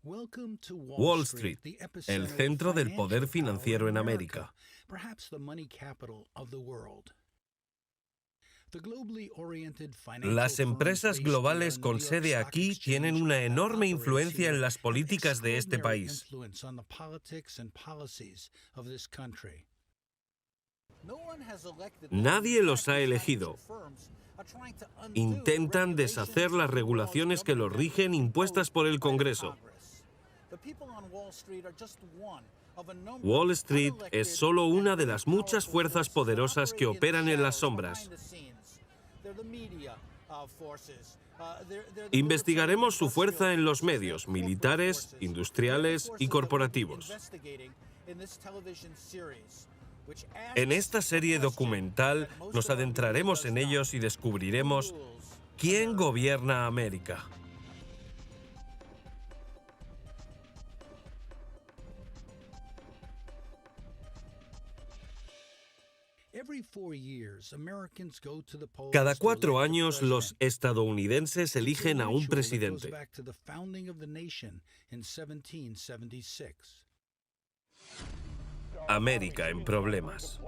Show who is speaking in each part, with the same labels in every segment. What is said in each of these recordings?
Speaker 1: Wall Street, el centro del poder financiero en América. Las empresas globales con sede aquí tienen una enorme influencia en las políticas de este país. Nadie los ha elegido. Intentan deshacer las regulaciones que los rigen impuestas por el Congreso. Wall Street es solo una de las muchas fuerzas poderosas que operan en las sombras. Investigaremos su fuerza en los medios militares, industriales y corporativos. En esta serie documental nos adentraremos en ellos y descubriremos quién gobierna América. Cada 4 años los estadounidenses eligen a un presidente. América en problemas.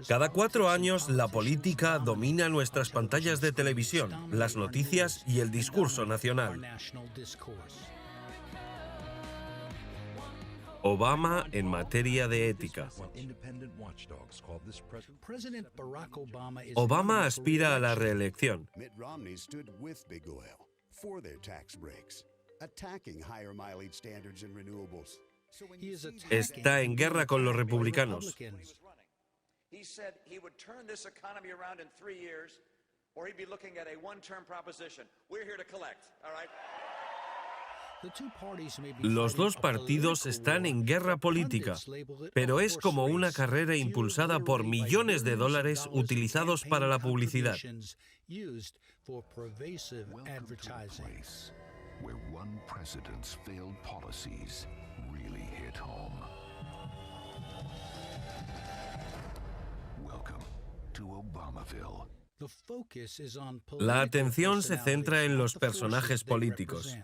Speaker 1: Cada 4 años la política domina nuestras pantallas de televisión, las noticias y el discurso nacional. Obama en materia de ética. Obama aspira a la reelección. Está en guerra con los republicanos. Los dos partidos están en guerra política, pero es como una carrera impulsada por millones de dólares utilizados para la publicidad. La atención se centra en los personajes políticos.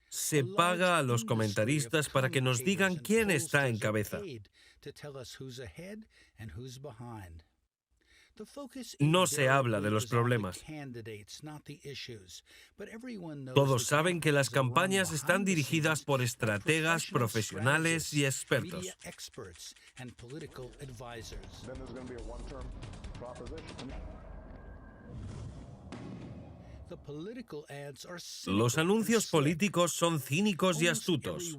Speaker 1: Se paga a los comentaristas para que nos digan quién está en cabeza. No se habla de los problemas. Todos saben que las campañas están dirigidas por estrategas, profesionales y expertos. Los anuncios políticos son cínicos y astutos.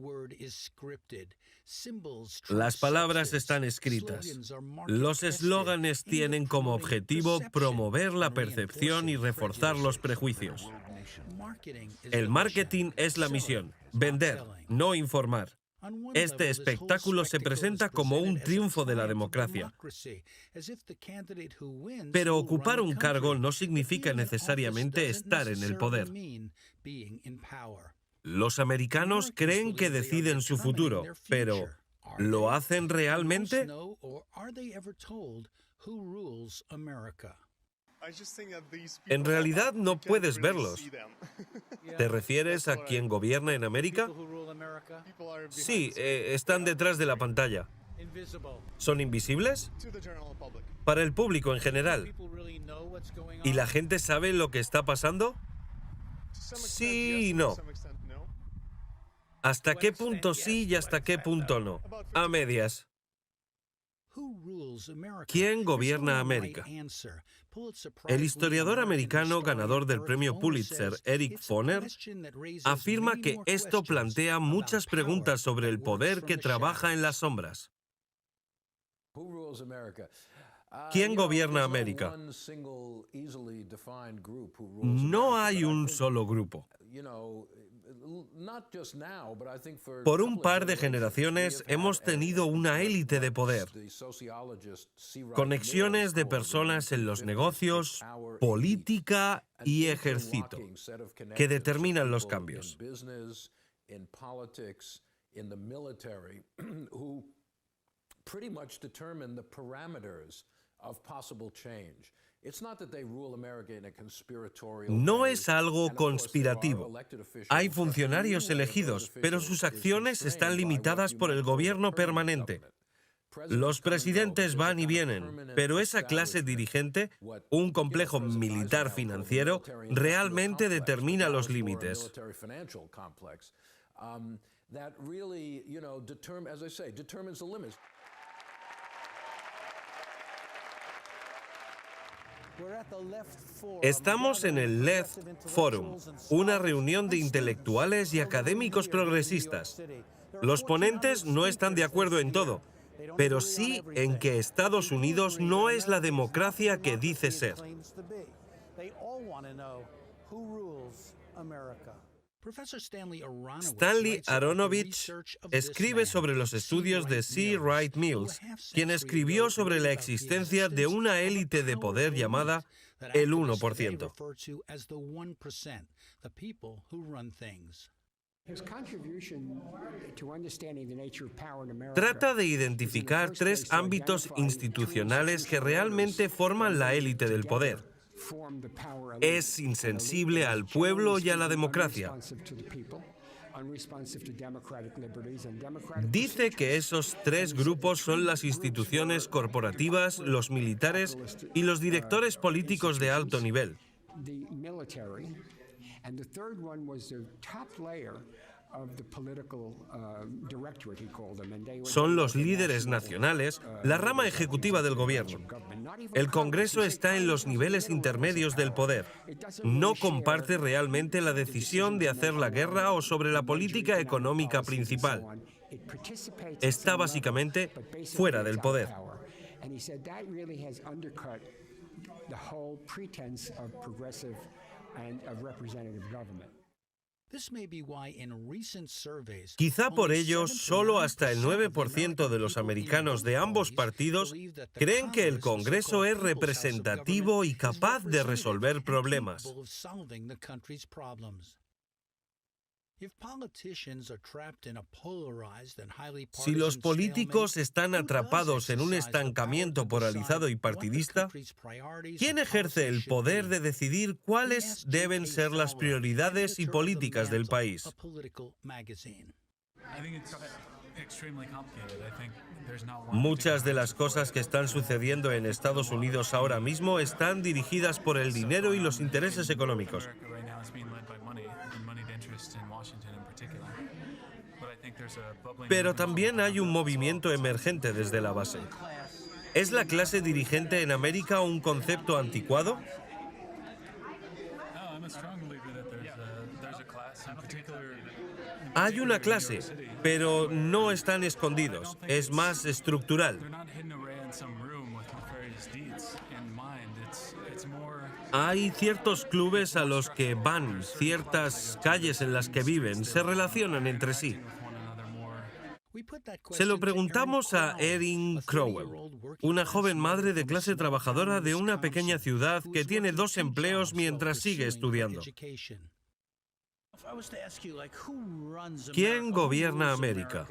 Speaker 1: Las palabras están escritas. Los eslóganes tienen como objetivo promover la percepción y reforzar los prejuicios. El marketing es la misión, vender, no informar. Este espectáculo se presenta como un triunfo de la democracia. Pero ocupar un cargo no significa necesariamente estar en el poder. Los americanos creen que deciden su futuro, pero ¿lo hacen realmente? En realidad no puedes verlos. ¿Te refieres a quien gobierna en América? Sí, están detrás de la pantalla. ¿Son invisibles? Para el público en general. ¿Y la gente sabe lo que está pasando? Sí y no. ¿Hasta qué punto sí y hasta qué punto no? A medias. ¿Quién gobierna América? El historiador americano ganador del premio Pulitzer, Eric Foner, afirma que esto plantea muchas preguntas sobre el poder que trabaja en las sombras. ¿Quién gobierna América? No hay un solo grupo. Por un par de generaciones hemos tenido una élite de poder, conexiones de personas en los negocios, política y ejército, que determinan los cambios. No es algo conspirativo. Hay funcionarios elegidos, pero sus acciones están limitadas por el gobierno permanente. Los presidentes van y vienen, pero esa clase dirigente, un complejo militar financiero, realmente determina los límites. Estamos en el Left Forum, una reunión de intelectuales y académicos progresistas. Los ponentes no están de acuerdo en todo, pero sí en que Estados Unidos no es la democracia que dice ser. Stanley Aronovich escribe sobre los estudios de C. Wright Mills, quien escribió sobre la existencia de una élite de poder llamada el 1%. Trata de identificar tres ámbitos institucionales que realmente forman la élite del poder. Es insensible al pueblo y a la democracia. Dice que esos tres grupos son las instituciones corporativas, los militares y los directores políticos de alto nivel. Son los líderes nacionales, la rama ejecutiva del gobierno. El Congreso está en los niveles intermedios del poder. No comparte realmente la decisión de hacer la guerra o sobre la política económica principal. Está básicamente fuera del poder. Quizá por ello, solo hasta el 9% de los americanos de ambos partidos creen que el Congreso es representativo y capaz de resolver problemas. Si los políticos están atrapados en un estancamiento polarizado y partidista, ¿quién ejerce el poder de decidir cuáles deben ser las prioridades y políticas del país? Muchas de las cosas que están sucediendo en Estados Unidos ahora mismo están dirigidas por el dinero y los intereses económicos. Pero también hay un movimiento emergente desde la base. ¿Es la clase dirigente en América un concepto anticuado? Hay una clase, pero no están escondidos. Es más estructural. Hay ciertos clubes a los que van, ciertas calles en las que viven, se relacionan entre sí. Se lo preguntamos a Erin Crowell, una joven madre de clase trabajadora de una pequeña ciudad que tiene 2 empleos mientras sigue estudiando. ¿Quién gobierna América?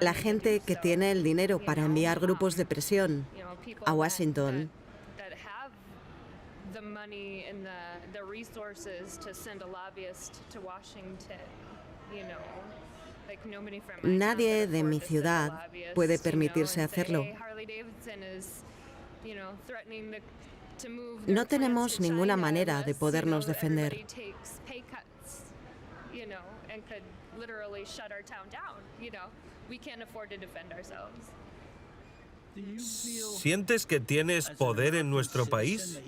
Speaker 2: La gente que tiene el dinero para enviar grupos de presión a Washington. Nadie de mi ciudad puede permitirse hacerlo. No tenemos ninguna manera de podernos defender.
Speaker 1: ¿Sientes que tienes poder en nuestro país?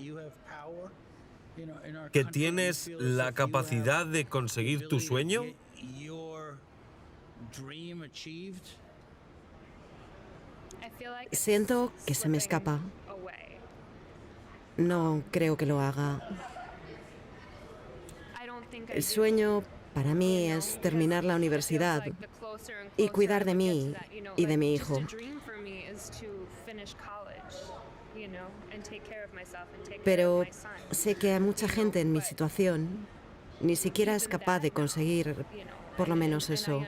Speaker 1: ¿Que tienes la capacidad de conseguir tu sueño?
Speaker 2: Siento que se me escapa. No creo que lo haga. El sueño para mí es terminar la universidad y cuidar de mí y de mi hijo. Pero sé que a mucha gente en mi situación ni siquiera es capaz de conseguir por lo menos eso.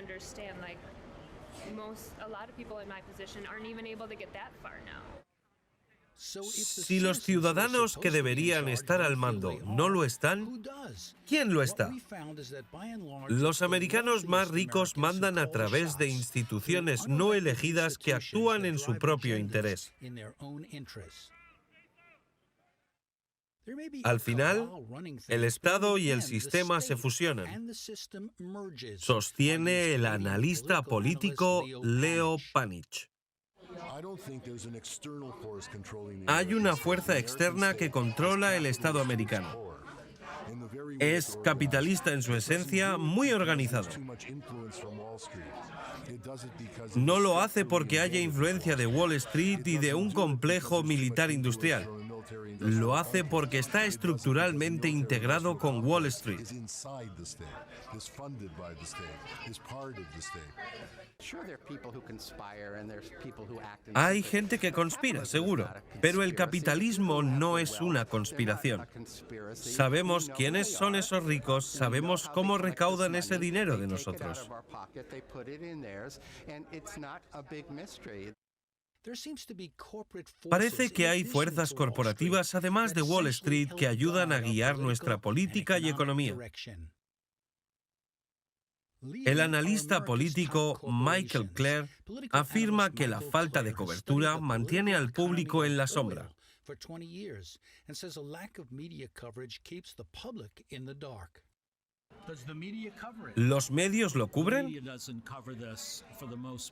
Speaker 1: Si los ciudadanos que deberían estar al mando no lo están, ¿quién lo está? Los americanos más ricos mandan a través de instituciones no elegidas que actúan en su propio interés. Al final, el Estado y el sistema se fusionan, sostiene el analista político Leo Panitch. Hay una fuerza externa que controla el Estado americano. Es capitalista en su esencia, muy organizado. No lo hace porque haya influencia de Wall Street y de un complejo militar industrial. Lo hace porque está estructuralmente integrado con Wall Street. Hay gente que conspira, seguro, pero el capitalismo no es una conspiración. Sabemos quiénes son esos ricos, sabemos cómo recaudan ese dinero de nosotros. Parece que hay fuerzas corporativas, además de Wall Street, que ayudan a guiar nuestra política y economía. El analista político Michael Clare afirma que la falta de cobertura mantiene al público en la sombra. ¿Los medios lo cubren?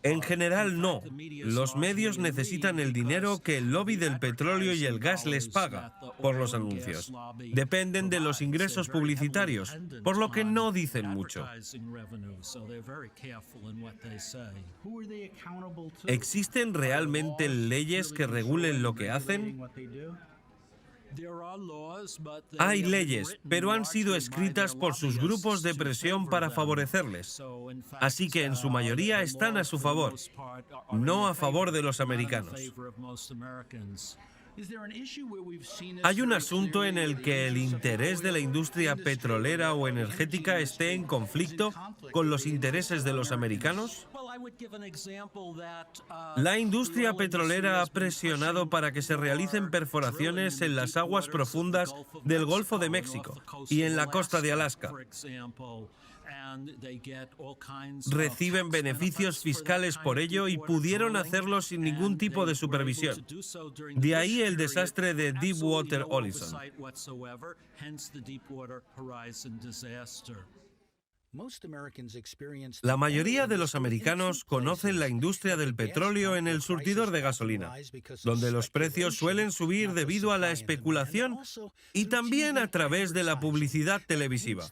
Speaker 1: En general no. Los medios necesitan el dinero que el lobby del petróleo y el gas les paga por los anuncios. Dependen de los ingresos publicitarios, por lo que no dicen mucho. ¿Existen realmente leyes que regulen lo que hacen? Hay leyes, pero han sido escritas por sus grupos de presión para favorecerles. Así que en su mayoría están a su favor, no a favor de los americanos. ¿Hay un asunto en el que el interés de la industria petrolera o energética esté en conflicto con los intereses de los americanos? La industria petrolera ha presionado para que se realicen perforaciones en las aguas profundas del Golfo de México y en la costa de Alaska. Reciben beneficios fiscales por ello y pudieron hacerlo sin ningún tipo de supervisión. De ahí el desastre de Deepwater Horizon. La mayoría de los americanos conocen la industria del petróleo en el surtidor de gasolina, donde los precios suelen subir debido a la especulación y también a través de la publicidad televisiva.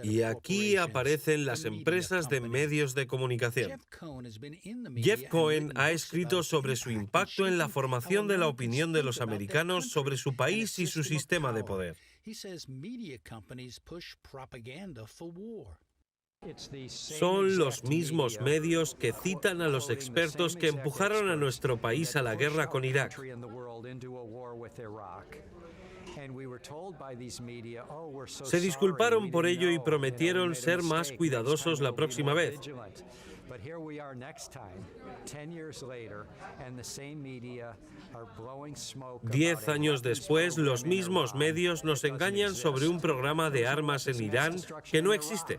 Speaker 1: Y aquí aparecen las empresas de medios de comunicación. Jeff Cohen ha escrito sobre su impacto en la formación de la opinión de los americanos sobre su país y su sistema de poder. Son los mismos medios que citan a los expertos que empujaron a nuestro país a la guerra con Irak. Se disculparon por ello y prometieron ser más cuidadosos la próxima vez. 10 años después, los mismos medios nos engañan sobre un programa de armas en Irán que no existe.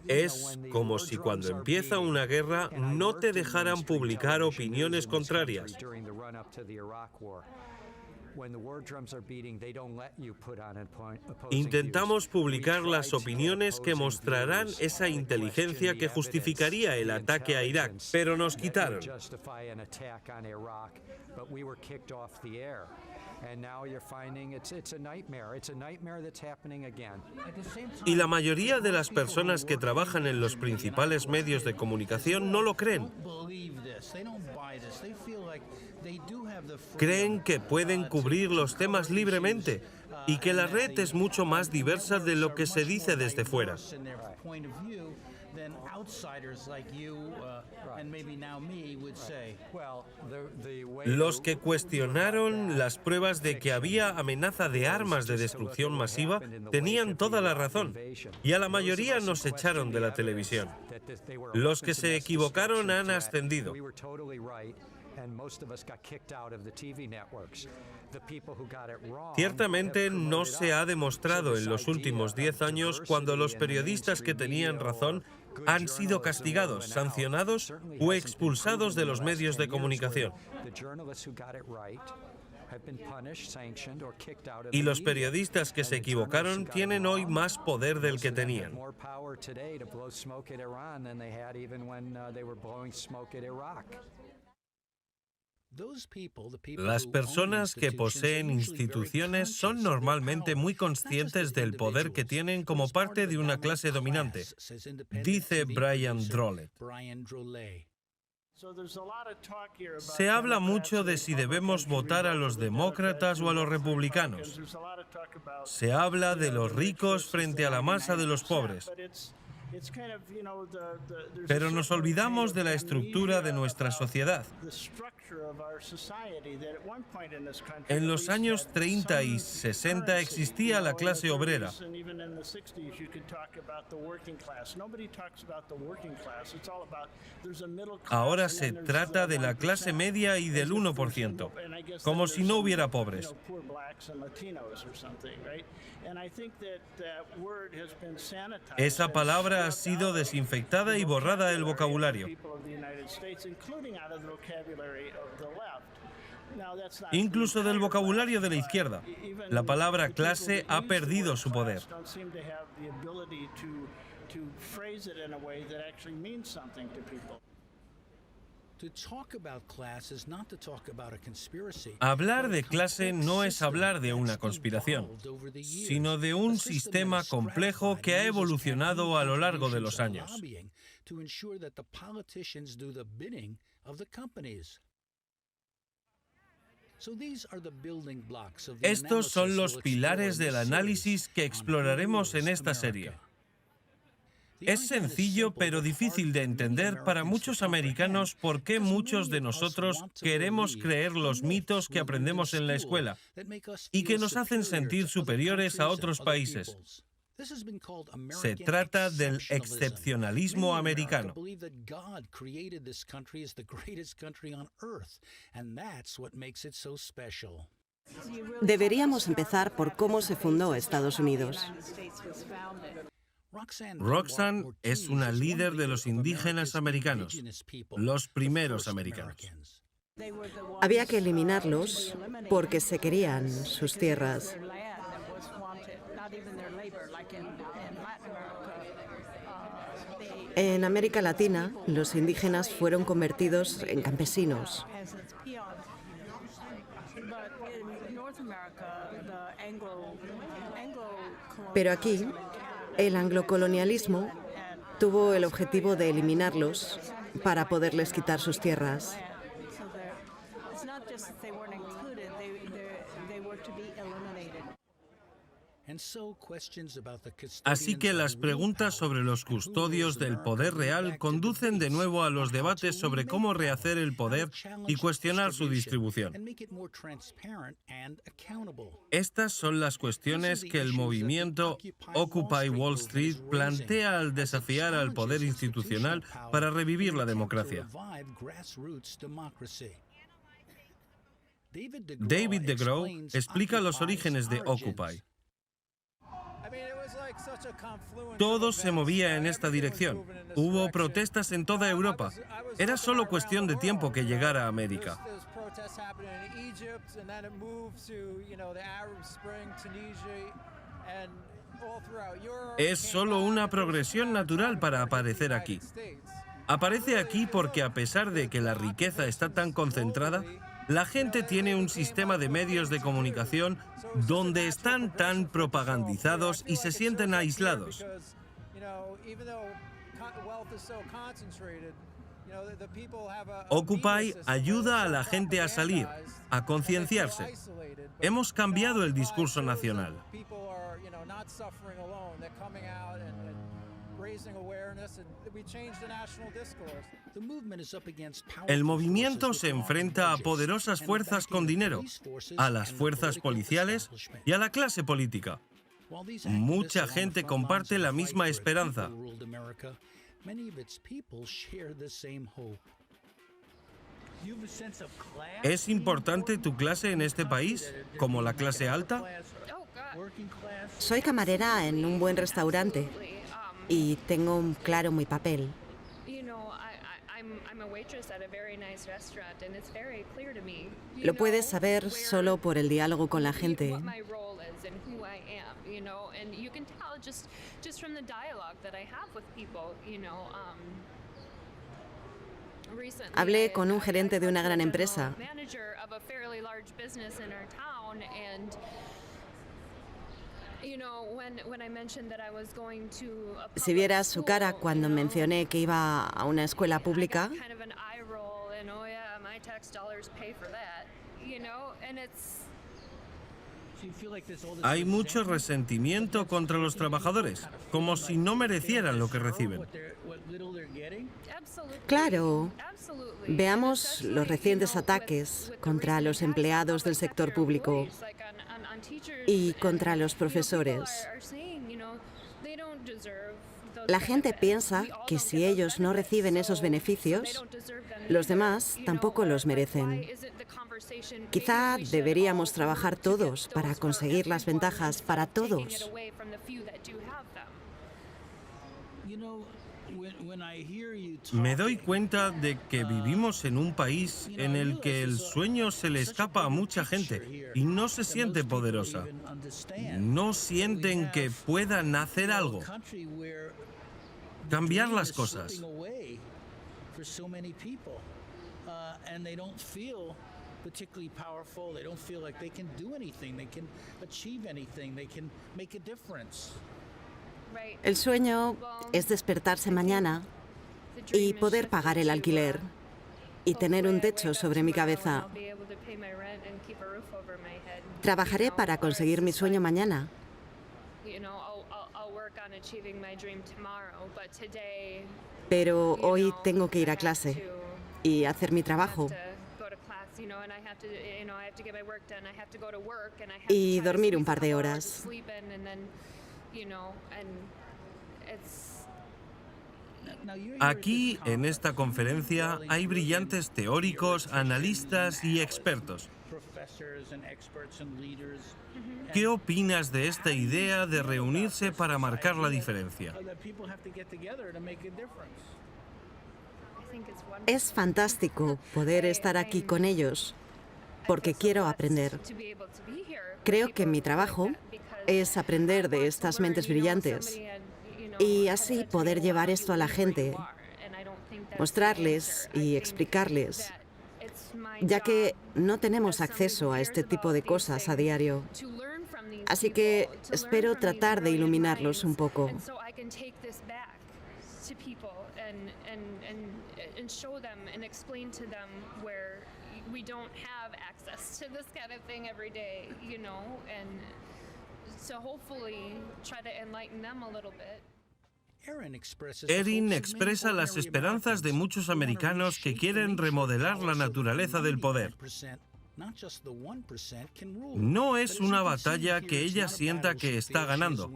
Speaker 1: Es como si cuando empieza una guerra no te dejaran publicar opiniones contrarias. Intentamos publicar las opiniones que mostrarán esa inteligencia que justificaría el ataque a Irak, pero nos quitaron. Y la mayoría de las personas que trabajan en los principales medios de comunicación no lo creen. Creen que pueden cubrir los temas libremente, y que la red es mucho más diversa de lo que se dice desde fuera. Los que cuestionaron las pruebas de que había amenaza de armas de destrucción masiva tenían toda la razón, y a la mayoría nos echaron de la televisión. Los que se equivocaron han ascendido. Ciertamente no se ha demostrado en los últimos 10 años cuando los periodistas que tenían razón han sido castigados, sancionados o expulsados de los medios de comunicación. Y los periodistas que se equivocaron tienen hoy más poder del que tenían. Las personas que poseen instituciones son normalmente muy conscientes del poder que tienen como parte de una clase dominante, dice Brian Drolet. Se habla mucho de si debemos votar a los demócratas o a los republicanos. Se habla de los ricos frente a la masa de los pobres. Pero nos olvidamos de la estructura de nuestra sociedad. En los años 30 y 60 existía la clase obrera. Ahora se trata de la clase media y del 1%, como si no hubiera pobres. Esa palabra ha sido desinfectada y borrada del vocabulario. Incluso del vocabulario de la izquierda. La palabra clase ha perdido su poder. Hablar de clase no es hablar de una conspiración, sino de un sistema complejo que ha evolucionado a lo largo de los años. Estos son los pilares del análisis que exploraremos en esta serie. Es sencillo pero difícil de entender para muchos americanos por qué muchos de nosotros queremos creer los mitos que aprendemos en la escuela y que nos hacen sentir superiores a otros países. Se trata del excepcionalismo americano.
Speaker 2: Deberíamos empezar por cómo se fundó Estados Unidos.
Speaker 1: Roxanne es una líder de los indígenas americanos, los primeros americanos.
Speaker 2: Había que eliminarlos porque se querían sus tierras. En América Latina, los indígenas fueron convertidos en campesinos. Pero aquí, el anglocolonialismo tuvo el objetivo de eliminarlos para poderles quitar sus tierras.
Speaker 1: Así que las preguntas sobre los custodios del poder real conducen de nuevo a los debates sobre cómo rehacer el poder y cuestionar su distribución. Estas son las cuestiones que el movimiento Occupy Wall Street plantea al desafiar al poder institucional para revivir la democracia. David DeGrow explica los orígenes de Occupy. Todo se movía en esta dirección. Hubo protestas en toda Europa. Era solo cuestión de tiempo que llegara a América. Es solo una progresión natural para aparecer aquí. Aparece aquí porque a pesar de que la riqueza está tan concentrada, la gente tiene un sistema de medios de comunicación donde están tan propagandizados y se sienten aislados. Occupy ayuda a la gente a salir, a concienciarse. Hemos cambiado el discurso nacional. El movimiento se enfrenta a poderosas fuerzas con dinero, a las fuerzas policiales y a la clase política. Mucha gente comparte la misma esperanza. ¿Es importante tu clase en este país, como la clase alta?
Speaker 2: Soy camarera en un buen restaurante y tengo claro mi papel. Lo puedes saber solo por el diálogo con la gente. Hablé con un gerente de una gran empresa. Si vieras su cara cuando mencioné que iba a una escuela pública,
Speaker 1: Hay mucho resentimiento contra los trabajadores, como si no merecieran lo que reciben.
Speaker 2: claro, veamos los recientes ataques contra los empleados del sector público y contra los profesores. La gente piensa que si ellos no reciben esos beneficios, los demás tampoco los merecen. Quizá deberíamos trabajar todos para conseguir las ventajas para todos.
Speaker 1: Me doy cuenta de que vivimos en un país en el que el sueño se le escapa a mucha gente y no se siente poderosa. No sienten que puedan hacer algo, cambiar las cosas.
Speaker 2: El sueño es despertarse mañana y poder pagar el alquiler y tener un techo sobre mi cabeza. Trabajaré para conseguir mi sueño mañana. Pero hoy tengo que ir a clase y hacer mi trabajo. Y dormir un par de horas.
Speaker 1: Aquí, en esta conferencia, hay brillantes teóricos, analistas y expertos. ¿Qué opinas de esta idea de reunirse para marcar la diferencia?
Speaker 2: Es fantástico poder estar aquí con ellos, porque quiero aprender. Creo que mi trabajo es aprender de estas mentes brillantes y así poder llevar esto a la gente, mostrarles y explicarles, ya que no tenemos acceso a este tipo de cosas a diario. Así que espero tratar de iluminarlos un poco.
Speaker 1: Erin expresa las esperanzas de muchos americanos que quieren remodelar la naturaleza del poder. No es una batalla que ella sienta que está ganando.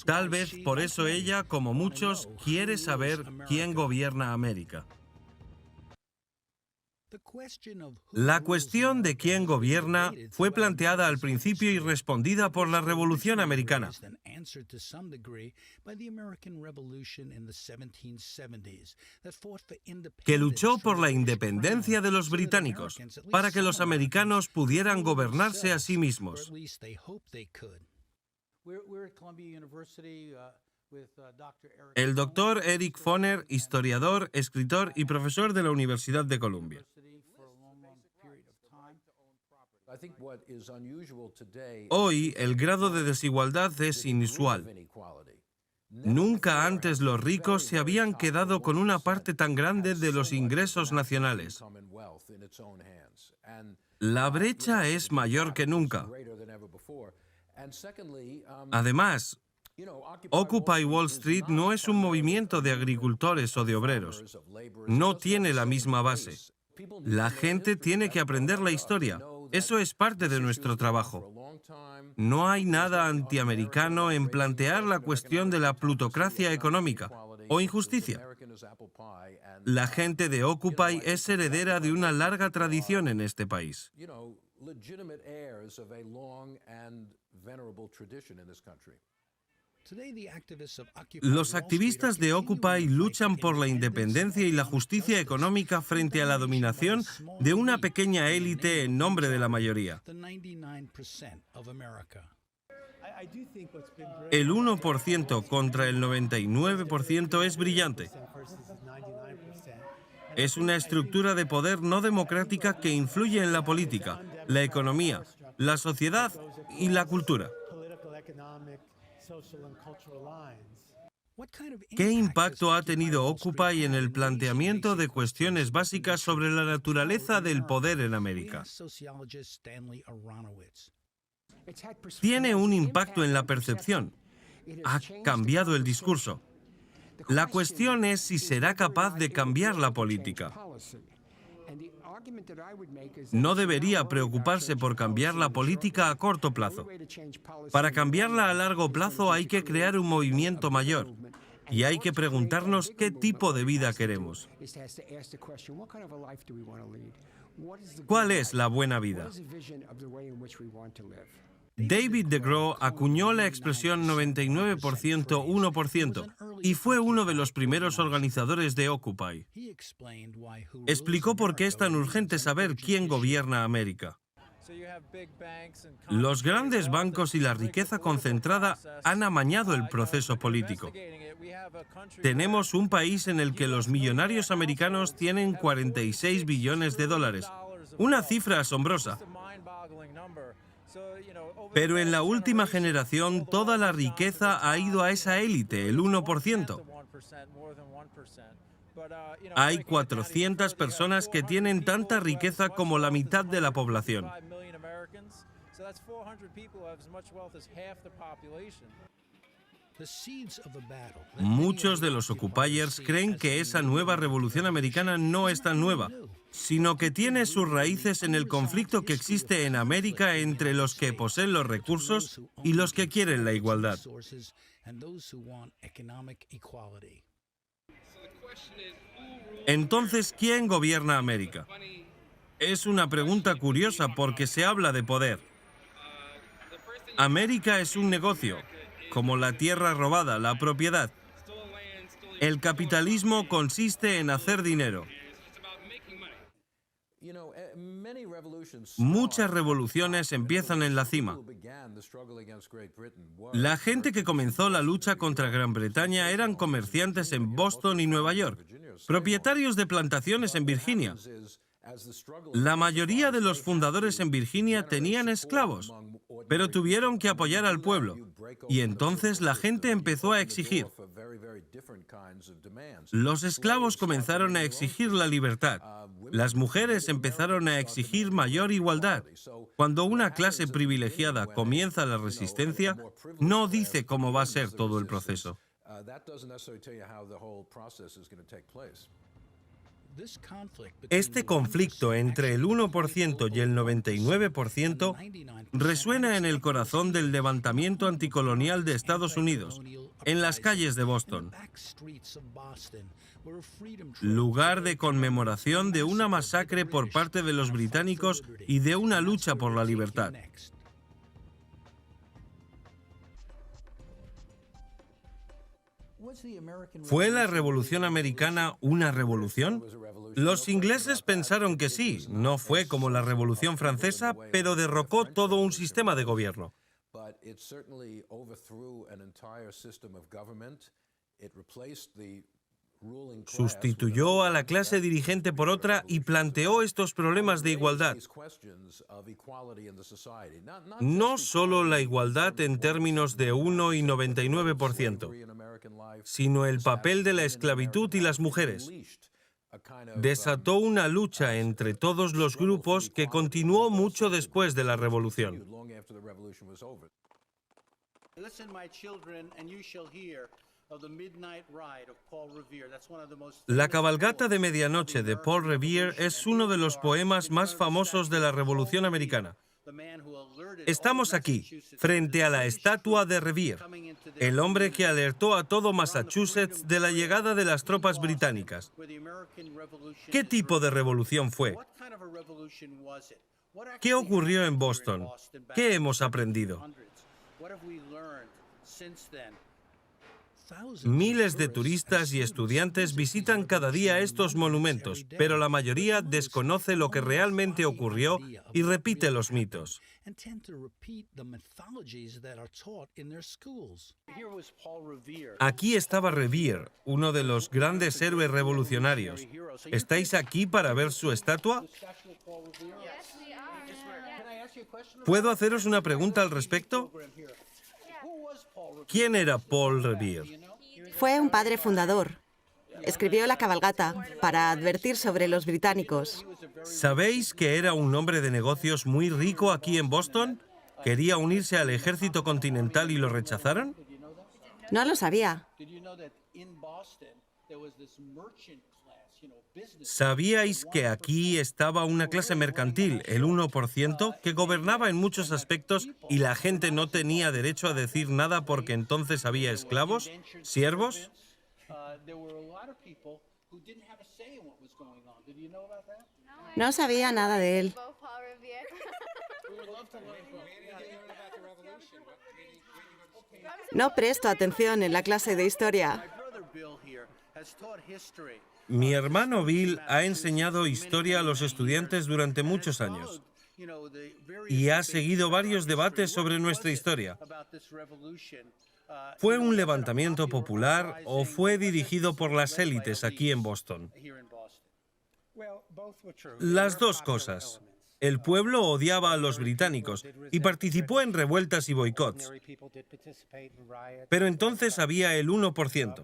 Speaker 1: Tal vez por eso ella, como muchos, quiere saber quién gobierna América. La cuestión de quién gobierna fue planteada al principio y respondida por la Revolución Americana, que luchó por la independencia de los británicos, para que los americanos pudieran gobernarse a sí mismos. El doctor Eric Foner, historiador, escritor y profesor de la Universidad de Columbia. Hoy, el grado de desigualdad es inusual. Nunca antes los ricos se habían quedado con una parte tan grande de los ingresos nacionales. La brecha es mayor que nunca. Además, Occupy Wall Street no es un movimiento de agricultores o de obreros. No tiene la misma base. La gente tiene que aprender la historia. Eso es parte de nuestro trabajo. No hay nada antiamericano en plantear la cuestión de la plutocracia económica o injusticia. La gente de Occupy es heredera de una larga tradición en este país. Los activistas de Occupy luchan por la independencia y la justicia económica frente a la dominación de una pequeña élite en nombre de la mayoría. El 1% contra el 99% es brillante. Es una estructura de poder no democrática que influye en la política, la economía, la sociedad y la cultura. ¿Qué impacto ha tenido Occupy en el planteamiento de cuestiones básicas sobre la naturaleza del poder en América? Tiene un impacto en la percepción. Ha cambiado el discurso. La cuestión es si será capaz de cambiar la política. No debería preocuparse por cambiar la política a corto plazo. Para cambiarla a largo plazo hay que crear un movimiento mayor y hay que preguntarnos qué tipo de vida queremos. ¿Cuál es la buena vida? David DeGraw acuñó la expresión 99% 1% y fue uno de los primeros organizadores de Occupy. Explicó por qué es tan urgente saber quién gobierna América. Los grandes bancos y la riqueza concentrada han amañado el proceso político. Tenemos un país en el que los millonarios americanos tienen 46 billones de dólares, una cifra asombrosa. Pero en la última generación toda la riqueza ha ido a esa élite, el 1%. Hay 400 personas que tienen tanta riqueza como la mitad de la población. Muchos de los occupiers creen que esa nueva revolución americana no es tan nueva, sino que tiene sus raíces en el conflicto que existe en América entre los que poseen los recursos y los que quieren la igualdad. Entonces, ¿quién gobierna América? Es una pregunta curiosa porque se habla de poder. América es un negocio, como la tierra robada, la propiedad. El capitalismo consiste en hacer dinero. Muchas revoluciones empiezan en la cima. La gente que comenzó la lucha contra Gran Bretaña eran comerciantes en Boston y Nueva York, propietarios de plantaciones en Virginia. La mayoría de los fundadores en Virginia tenían esclavos, pero tuvieron que apoyar al pueblo. Y entonces la gente empezó a exigir. Los esclavos comenzaron a exigir la libertad. Las mujeres empezaron a exigir mayor igualdad. Cuando una clase privilegiada comienza la resistencia, no dice cómo va a ser todo el proceso. Este conflicto entre el 1% y el 99% resuena en el corazón del levantamiento anticolonial de Estados Unidos, en las calles de Boston, lugar de conmemoración de una masacre por parte de los británicos y de una lucha por la libertad. ¿Fue la Revolución Americana una revolución? Los ingleses pensaron que sí, no fue como la Revolución Francesa, pero derrocó todo un sistema de gobierno. Sustituyó a la clase dirigente por otra y planteó estos problemas de igualdad. No solo la igualdad en términos de 1 y 99%, sino el papel de la esclavitud y las mujeres. Desató una lucha entre todos los grupos que continuó mucho después de la revolución. La cabalgata de medianoche de Paul Revere es uno de los poemas más famosos de la Revolución Americana. Estamos aquí, frente a la estatua de Revere, el hombre que alertó a todo Massachusetts de la llegada de las tropas británicas. ¿Qué tipo de revolución fue? ¿Qué ocurrió en Boston? ¿Qué hemos aprendido? Miles de turistas y estudiantes visitan cada día estos monumentos, pero la mayoría desconoce lo que realmente ocurrió y repite los mitos. Aquí estaba Revere, uno de los grandes héroes revolucionarios. ¿Estáis aquí para ver su estatua? ¿Puedo haceros una pregunta al respecto? ¿Quién era Paul Revere?
Speaker 2: Fue un padre fundador. Escribió la cabalgata para advertir sobre los británicos.
Speaker 1: ¿Sabéis que era un hombre de negocios muy rico aquí en Boston? ¿Quería unirse al ejército continental y lo rechazaron?
Speaker 2: No lo sabía.
Speaker 1: ¿Sabíais que aquí estaba una clase mercantil, el 1%, que gobernaba en muchos aspectos y la gente no tenía derecho a decir nada porque entonces había esclavos, siervos?
Speaker 2: No sabía nada de él. No presto atención en la clase de historia.
Speaker 1: Mi hermano Bill ha enseñado historia a los estudiantes durante muchos años y ha seguido varios debates sobre nuestra historia. ¿Fue un levantamiento popular o fue dirigido por las élites aquí en Boston? Las dos cosas. El pueblo odiaba a los británicos y participó en revueltas y boicots. Pero entonces había el 1%.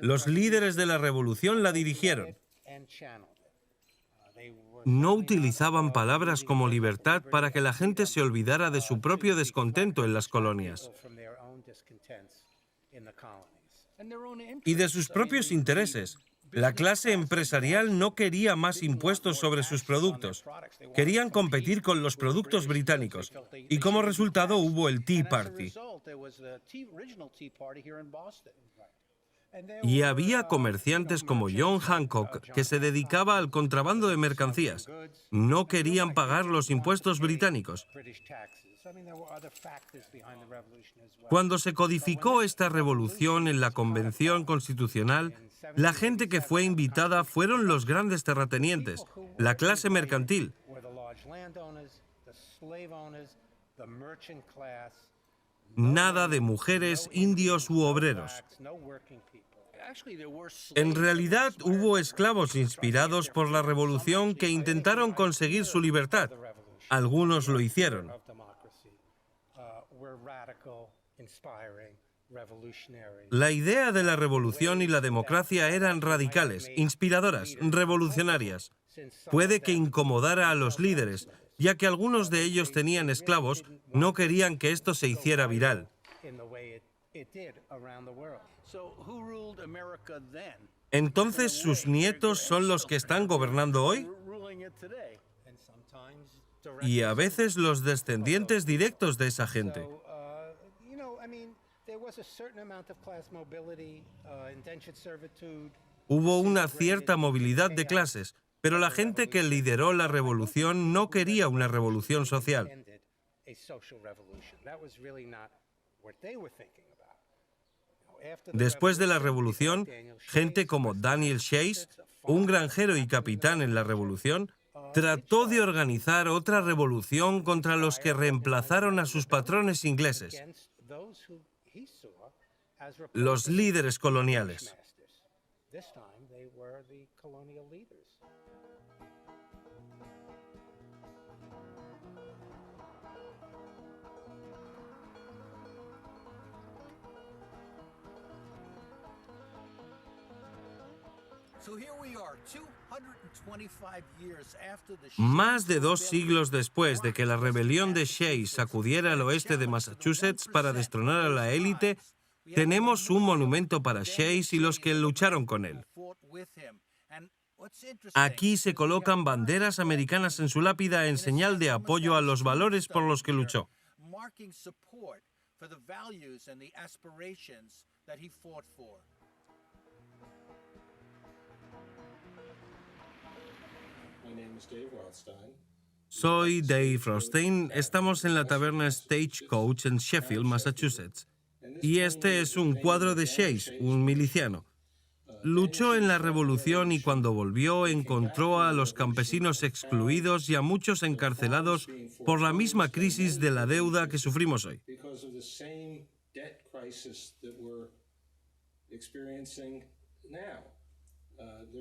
Speaker 1: Los líderes de la revolución la dirigieron. No utilizaban palabras como libertad para que la gente se olvidara de su propio descontento en las colonias y de sus propios intereses. La clase empresarial no quería más impuestos sobre sus productos. Querían competir con los productos británicos y como resultado hubo el Tea Party. Y había comerciantes como John Hancock que se dedicaba al contrabando de mercancías. No querían pagar los impuestos británicos. Cuando se codificó esta revolución en la Convención Constitucional, la gente que fue invitada fueron los grandes terratenientes, la clase mercantil. Nada de mujeres, indios u obreros. En realidad hubo esclavos inspirados por la revolución que intentaron conseguir su libertad. Algunos lo hicieron. La idea de la revolución y la democracia eran radicales, inspiradoras, revolucionarias. Puede que incomodara a los líderes, ya que algunos de ellos tenían esclavos, no querían que esto se hiciera viral. Entonces, ¿sus nietos son los que están gobernando hoy? Y a veces los descendientes directos de esa gente. Hubo una cierta movilidad de clases, pero la gente que lideró la revolución no quería una revolución social. Después de la revolución, gente como Daniel Chase, un granjero y capitán en la revolución, trató de organizar otra revolución contra los que reemplazaron a sus patrones ingleses. los líderes coloniales. Más de 2 siglos después de que la rebelión de Shays sacudiera el oeste de Massachusetts para destronar a la élite, tenemos un monumento para Shays y los que lucharon con él. Aquí se colocan banderas americanas en su lápida en señal de apoyo a los valores por los que luchó. Soy Dave Rothstein. Estamos en la taberna Stagecoach en Sheffield, Massachusetts. Y este es un cuadro de Shays, un miliciano. Luchó en la Revolución y cuando volvió encontró a los campesinos excluidos y a muchos encarcelados por la misma crisis de la deuda que sufrimos hoy.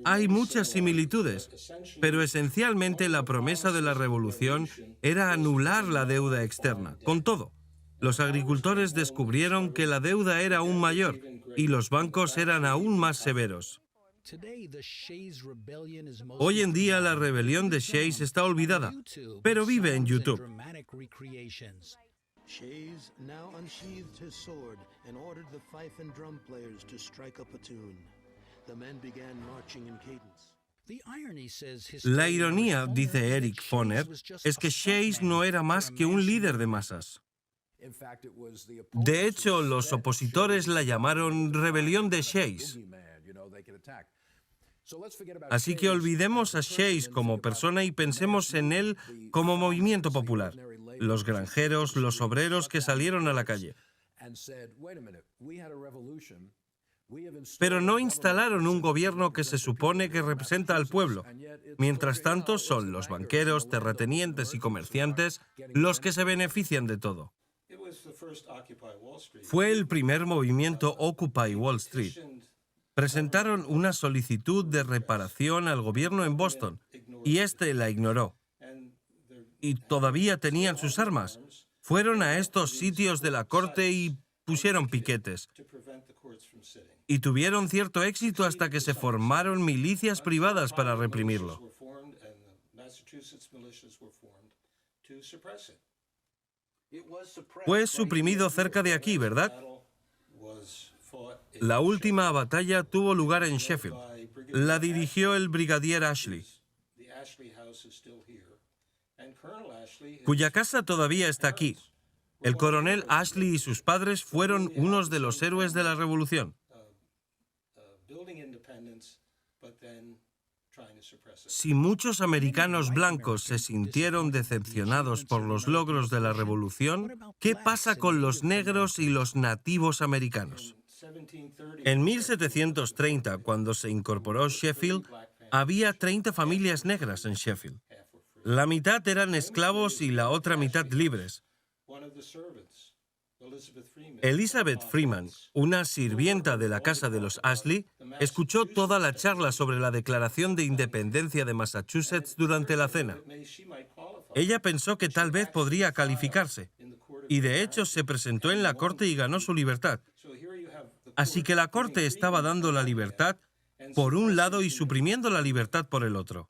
Speaker 1: Hay muchas similitudes, pero esencialmente la promesa de la Revolución era anular la deuda externa. Con todo, los agricultores descubrieron que la deuda era aún mayor y los bancos eran aún más severos. Hoy en día la rebelión de Shays está olvidada, pero vive en YouTube.
Speaker 3: Shays now unsheathed his sword and ordered the fife and drum players to strike up a tune. The men began marching in cadence.
Speaker 1: La ironía, dice Eric Foner, es que Shays no era más que un líder de masas. De hecho, los opositores la llamaron Rebelión de Shays. Así que olvidemos a Shays como persona y pensemos en él como movimiento popular, los granjeros, los obreros que salieron a la calle. Pero no instalaron un gobierno que se supone que representa al pueblo. Mientras tanto, son los banqueros, terratenientes y comerciantes los que se benefician de todo. Fue el primer movimiento Occupy Wall Street. Presentaron una solicitud de reparación al gobierno en Boston y este la ignoró. Y todavía tenían sus armas. Fueron a estos sitios de la corte y pusieron piquetes. Y tuvieron cierto éxito hasta que se formaron milicias privadas para reprimirlo. Fue suprimido cerca de aquí, ¿verdad? La última batalla tuvo lugar en Sheffield. La dirigió el brigadier Ashley, cuya casa todavía está aquí. El coronel Ashley y sus padres fueron unos de los héroes de la Revolución. Si muchos americanos blancos se sintieron decepcionados por los logros de la Revolución, ¿qué pasa con los negros y los nativos americanos? En 1730, cuando se incorporó Sheffield, había 30 familias negras en Sheffield. La mitad eran esclavos y la otra mitad libres. Elizabeth Freeman, una sirvienta de la casa de los Ashley, escuchó toda la charla sobre la Declaración de Independencia de Massachusetts durante la cena. Ella pensó que tal vez podría calificarse, y de hecho se presentó en la corte y ganó su libertad. Así que la corte estaba dando la libertad por un lado y suprimiendo la libertad por el otro.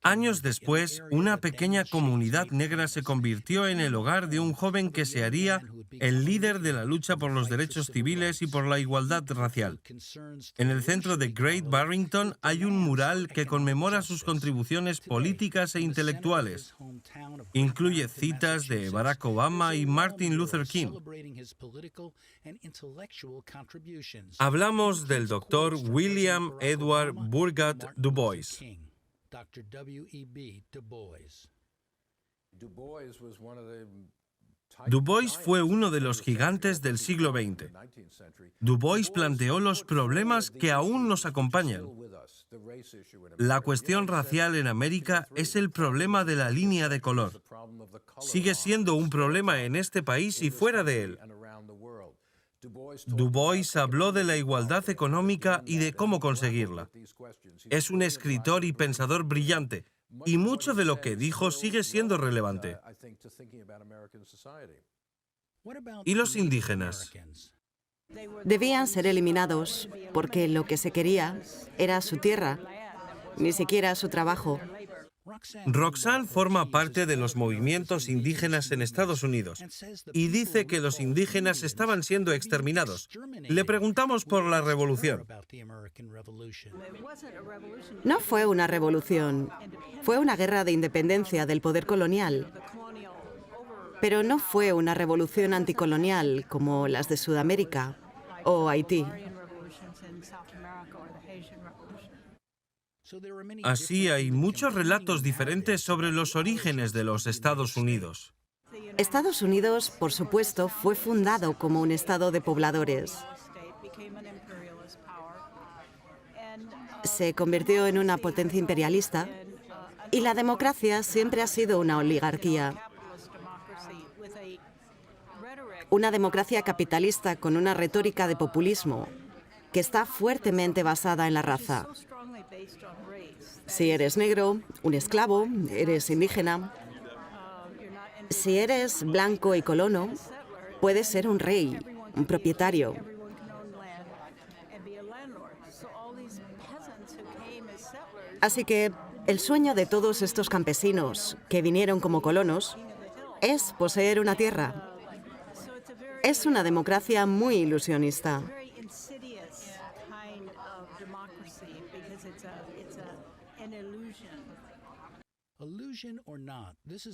Speaker 1: Años después, una pequeña comunidad negra se convirtió en el hogar de un joven que se haría el líder de la lucha por los derechos civiles y por la igualdad racial. En el centro de Great Barrington hay un mural que conmemora sus contribuciones políticas e intelectuales. Incluye citas de Barack Obama y Martin Luther King. Hablamos del Dr. William Edward Burgard Du Bois. Du Bois fue uno de los gigantes del siglo XX. Du Bois planteó los problemas que aún nos acompañan. La cuestión racial en América es el problema de la línea de color. Sigue siendo un problema en este país y fuera de él. Du Bois habló de la igualdad económica y de cómo conseguirla. Es un escritor y pensador brillante, y mucho de lo que dijo sigue siendo relevante. ¿Y los indígenas?
Speaker 2: Debían ser eliminados porque lo que se quería era su tierra, ni siquiera su trabajo.
Speaker 1: Roxanne forma parte de los movimientos indígenas en Estados Unidos y dice que los indígenas estaban siendo exterminados. Le preguntamos por la revolución.
Speaker 2: No fue una revolución, fue una guerra de independencia del poder colonial. Pero no fue una revolución anticolonial como las de Sudamérica o Haití.
Speaker 1: Así hay muchos relatos diferentes sobre los orígenes de los Estados Unidos.
Speaker 2: Estados Unidos, por supuesto, fue fundado como un estado de pobladores. Se convirtió en una potencia imperialista y la democracia siempre ha sido una oligarquía. Una democracia capitalista con una retórica de populismo que está fuertemente basada en la raza. Si eres negro, un esclavo, eres indígena. Si eres blanco y colono, puedes ser un rey, un propietario. Así que el sueño de todos estos campesinos que vinieron como colonos es poseer una tierra. Es una democracia muy ilusionista.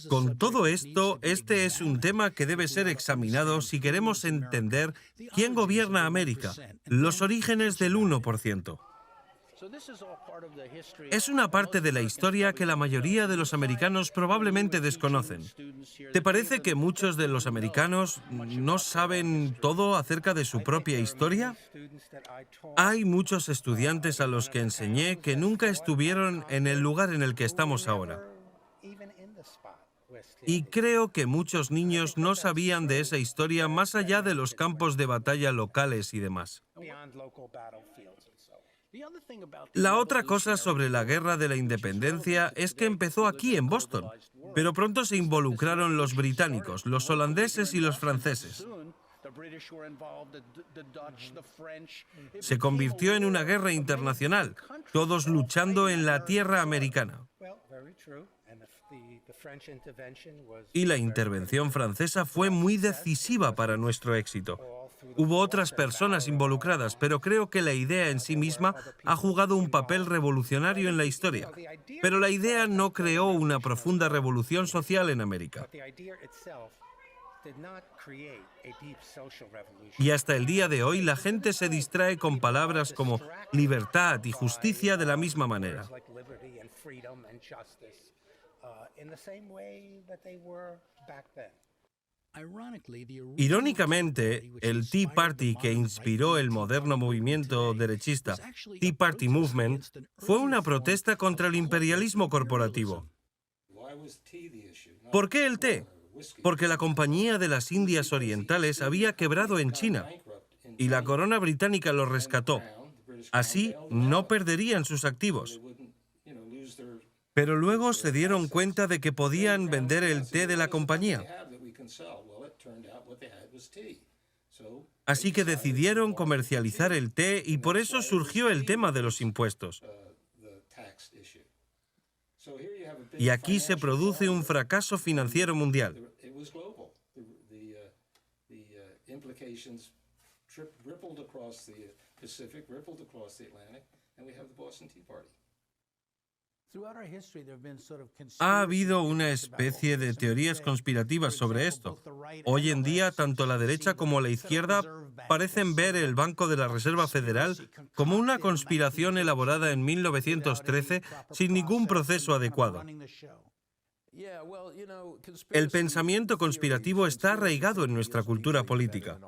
Speaker 1: Con todo esto, este es un tema que debe ser examinado si queremos entender quién gobierna América, los orígenes del 1%. Es una parte de la historia que la mayoría de los americanos probablemente desconocen. ¿Te parece que muchos de los americanos no saben todo acerca de su propia historia? Hay muchos estudiantes a los que enseñé que nunca estuvieron en el lugar en el que estamos ahora. Y creo que muchos niños no sabían de esa historia más allá de los campos de batalla locales y demás. La otra cosa sobre la Guerra de la Independencia es que empezó aquí en Boston, pero pronto se involucraron los británicos, los holandeses y los franceses. Se convirtió en una guerra internacional, todos luchando en la tierra americana. Y la intervención francesa fue muy decisiva para nuestro éxito. Hubo otras personas involucradas, pero creo que la idea en sí misma ha jugado un papel revolucionario en la historia. Pero la idea no creó una profunda revolución social en América. Y hasta el día de hoy la gente se distrae con palabras como libertad y justicia de la misma manera. Irónicamente, el Tea Party que inspiró el moderno movimiento derechista, Tea Party Movement, fue una protesta contra el imperialismo corporativo. ¿Por qué el té? Porque la Compañía de las Indias Orientales había quebrado en China y la corona británica lo rescató. Así no perderían sus activos. Pero luego se dieron cuenta de que podían vender el té de la compañía. Así que decidieron comercializar el té y por eso surgió el tema de los impuestos. Y aquí se produce un fracaso financiero mundial. Ha habido una especie de teorías conspirativas sobre esto. Hoy en día, tanto la derecha como la izquierda parecen ver el Banco de la Reserva Federal como una conspiración elaborada en 1913 sin ningún proceso adecuado. El pensamiento conspirativo está arraigado en nuestra cultura política.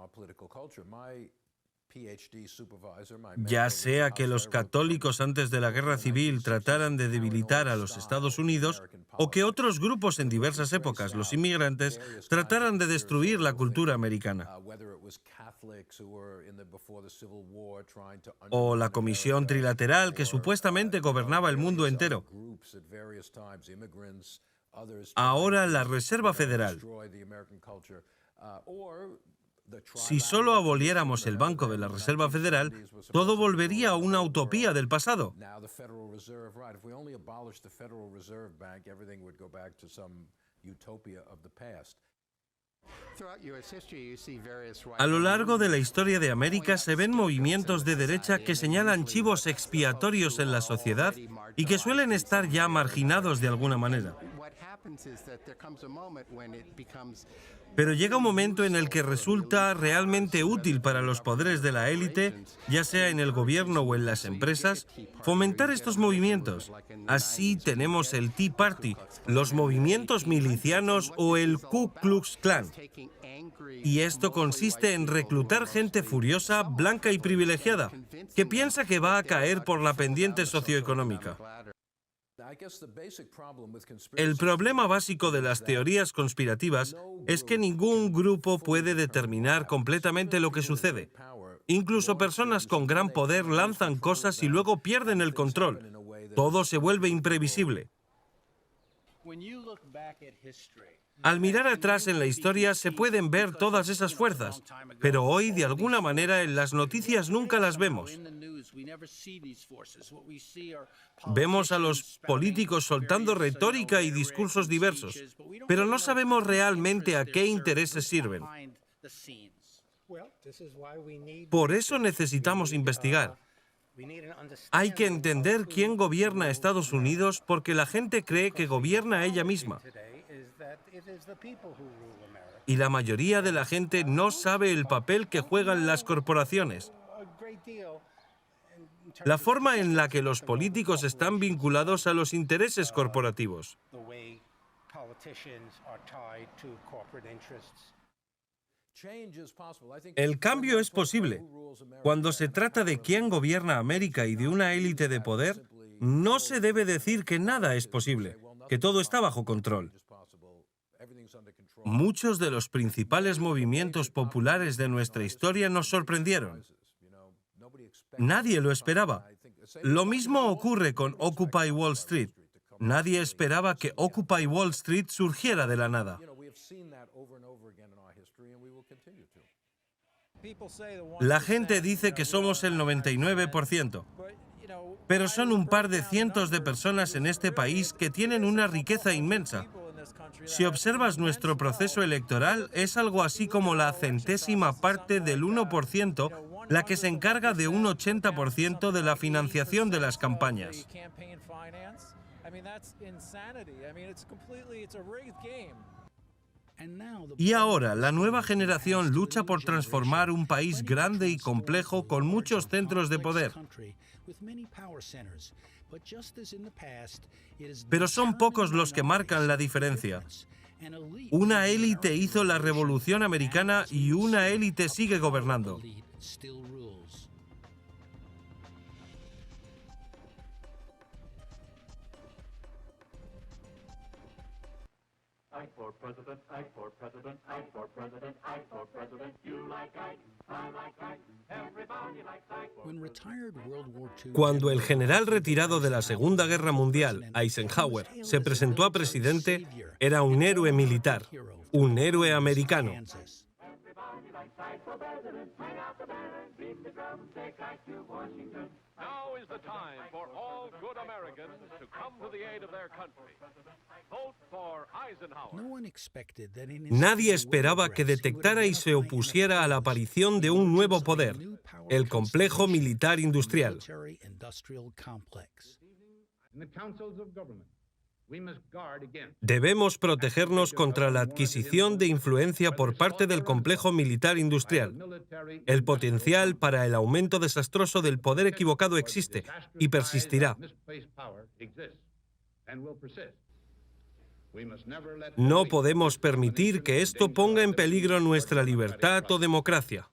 Speaker 1: Ya sea que los católicos antes de la Guerra Civil trataran de debilitar a los Estados Unidos o que otros grupos en diversas épocas, los inmigrantes, trataran de destruir la cultura americana. O la Comisión Trilateral que supuestamente gobernaba el mundo entero. Ahora la Reserva Federal. Si solo aboliéramos el Banco de la Reserva Federal, todo volvería a una utopía del pasado. A lo largo de la historia de América se ven movimientos de derecha que señalan chivos expiatorios en la sociedad y que suelen estar ya marginados de alguna manera. Pero llega un momento en el que resulta realmente útil para los poderes de la élite, ya sea en el gobierno o en las empresas, fomentar estos movimientos. Así tenemos el Tea Party, los movimientos milicianos o el Ku Klux Klan. Y esto consiste en reclutar gente furiosa, blanca y privilegiada, que piensa que va a caer por la pendiente socioeconómica. El problema básico de las teorías conspirativas es que ningún grupo puede determinar completamente lo que sucede. Incluso personas con gran poder lanzan cosas y luego pierden el control. Todo se vuelve imprevisible. Al mirar atrás en la historia se pueden ver todas esas fuerzas, pero hoy, de alguna manera, en las noticias nunca las vemos. Vemos a los políticos soltando retórica y discursos diversos, pero no sabemos realmente a qué intereses sirven. Por eso necesitamos investigar. Hay que entender quién gobierna Estados Unidos porque la gente cree que gobierna ella misma. Y la mayoría de la gente no sabe el papel que juegan las corporaciones. La forma en la que los políticos están vinculados a los intereses corporativos. El cambio es posible. Cuando se trata de quién gobierna América y de una élite de poder, no se debe decir que nada es posible, que todo está bajo control. Muchos de los principales movimientos populares de nuestra historia nos sorprendieron. Nadie lo esperaba. Lo mismo ocurre con Occupy Wall Street. Nadie esperaba que Occupy Wall Street surgiera de la nada. La gente dice que somos el 99%, pero son un par de cientos de personas en este país que tienen una riqueza inmensa. Si observas nuestro proceso electoral, es algo así como la centésima parte del 1% la que se encarga de un 80% de la financiación de las campañas. Y ahora, la nueva generación lucha por transformar un país grande y complejo con muchos centros de poder. Pero son pocos los que marcan la diferencia. Una élite hizo la Revolución Americana y una élite sigue gobernando. Cuando el general retirado de la Segunda Guerra Mundial, Eisenhower, se presentó a presidente, era un héroe militar, un héroe americano.
Speaker 4: Now is the time for all good Americans to come to the aid of their country. Vote for Eisenhower.
Speaker 1: Nadie esperaba que detectara y se opusiera a la aparición de un nuevo poder, el complejo militar industrial. Debemos protegernos contra la adquisición de influencia por parte del complejo militar industrial. El potencial para el aumento desastroso del poder equivocado existe y persistirá. No podemos permitir que esto ponga en peligro nuestra libertad o democracia.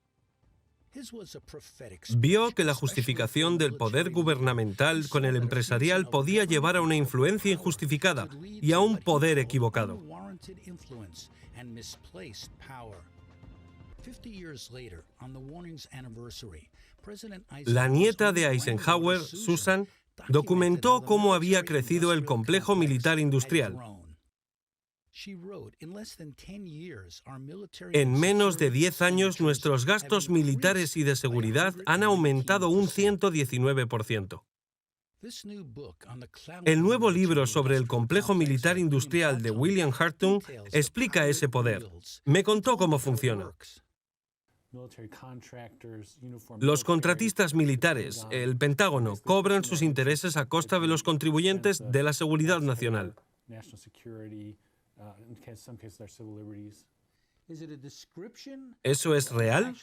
Speaker 1: Vio que la justificación del poder gubernamental con el empresarial podía llevar a una influencia injustificada y a un poder equivocado. La nieta de Eisenhower, Susan, documentó cómo había crecido el complejo militar industrial. En menos de 10 años, nuestros gastos militares y de seguridad han aumentado un 119%. El nuevo libro sobre el complejo militar industrial de William Hartung explica ese poder. Me contó cómo funciona. Los contratistas militares, el Pentágono, cobran sus intereses a costa de los contribuyentes de la seguridad nacional. ¿Eso es real?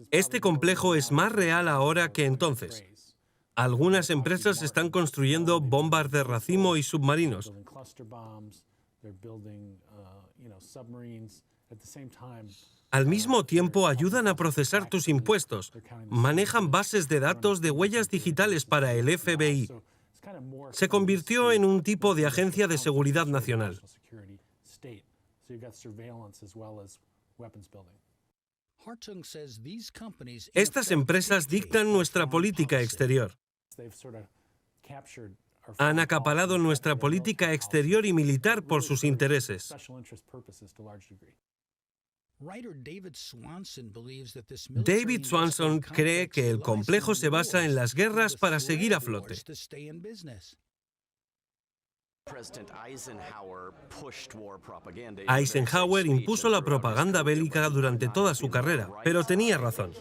Speaker 1: Este complejo es más real ahora que entonces. Algunas empresas están construyendo bombas de racimo y submarinos. Al mismo tiempo, ayudan a procesar tus impuestos. Manejan bases de datos de huellas digitales para el FBI. Se convirtió en un tipo de agencia de seguridad nacional. Estas empresas dictan nuestra política exterior. Han acaparado nuestra política exterior y militar por sus intereses. David Swanson cree que el complejo se basa en las guerras para seguir a flote. Eisenhower impuso la propaganda bélica durante toda su carrera, pero tenía razón.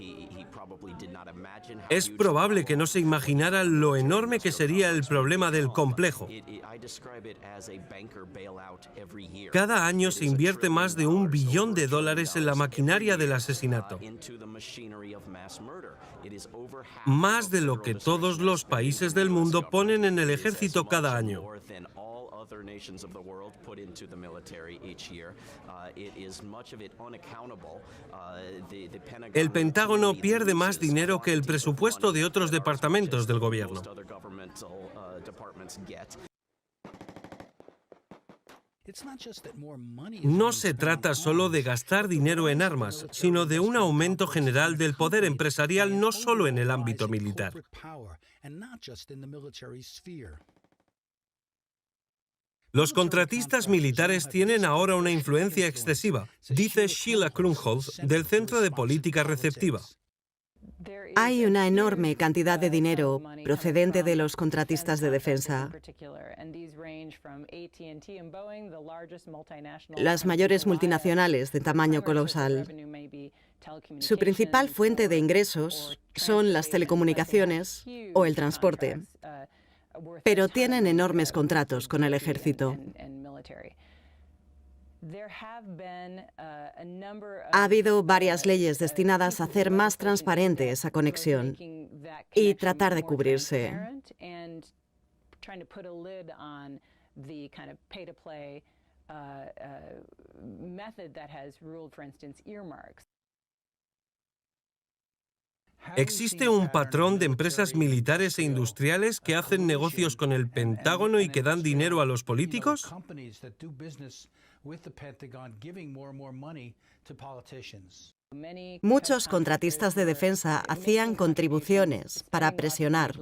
Speaker 1: Es probable que no se imaginara lo enorme que sería el problema del complejo. Cada año se invierte más de $1 billón en la maquinaria del asesinato. Más de lo que todos los países del mundo ponen en el ejército cada año. El Pentágono pierde más dinero que el presupuesto de otros departamentos del gobierno. No se trata solo de gastar dinero en armas, sino de un aumento general del poder empresarial no solo en el ámbito militar. Los contratistas militares tienen ahora una influencia excesiva, dice Sheila Krumholz, del Centro de Política Receptiva.
Speaker 2: Hay una enorme cantidad de dinero procedente de los contratistas de defensa. Las mayores multinacionales de tamaño colosal. Su principal fuente de ingresos son las telecomunicaciones o el transporte, pero tienen enormes contratos con el ejército. Ha habido varias leyes destinadas a hacer más transparente esa conexión y tratar de cubrirse.
Speaker 1: ¿Existe un patrón de empresas militares e industriales que hacen negocios con el Pentágono y que dan dinero a los políticos?
Speaker 2: Muchos contratistas de defensa hacían contribuciones para presionar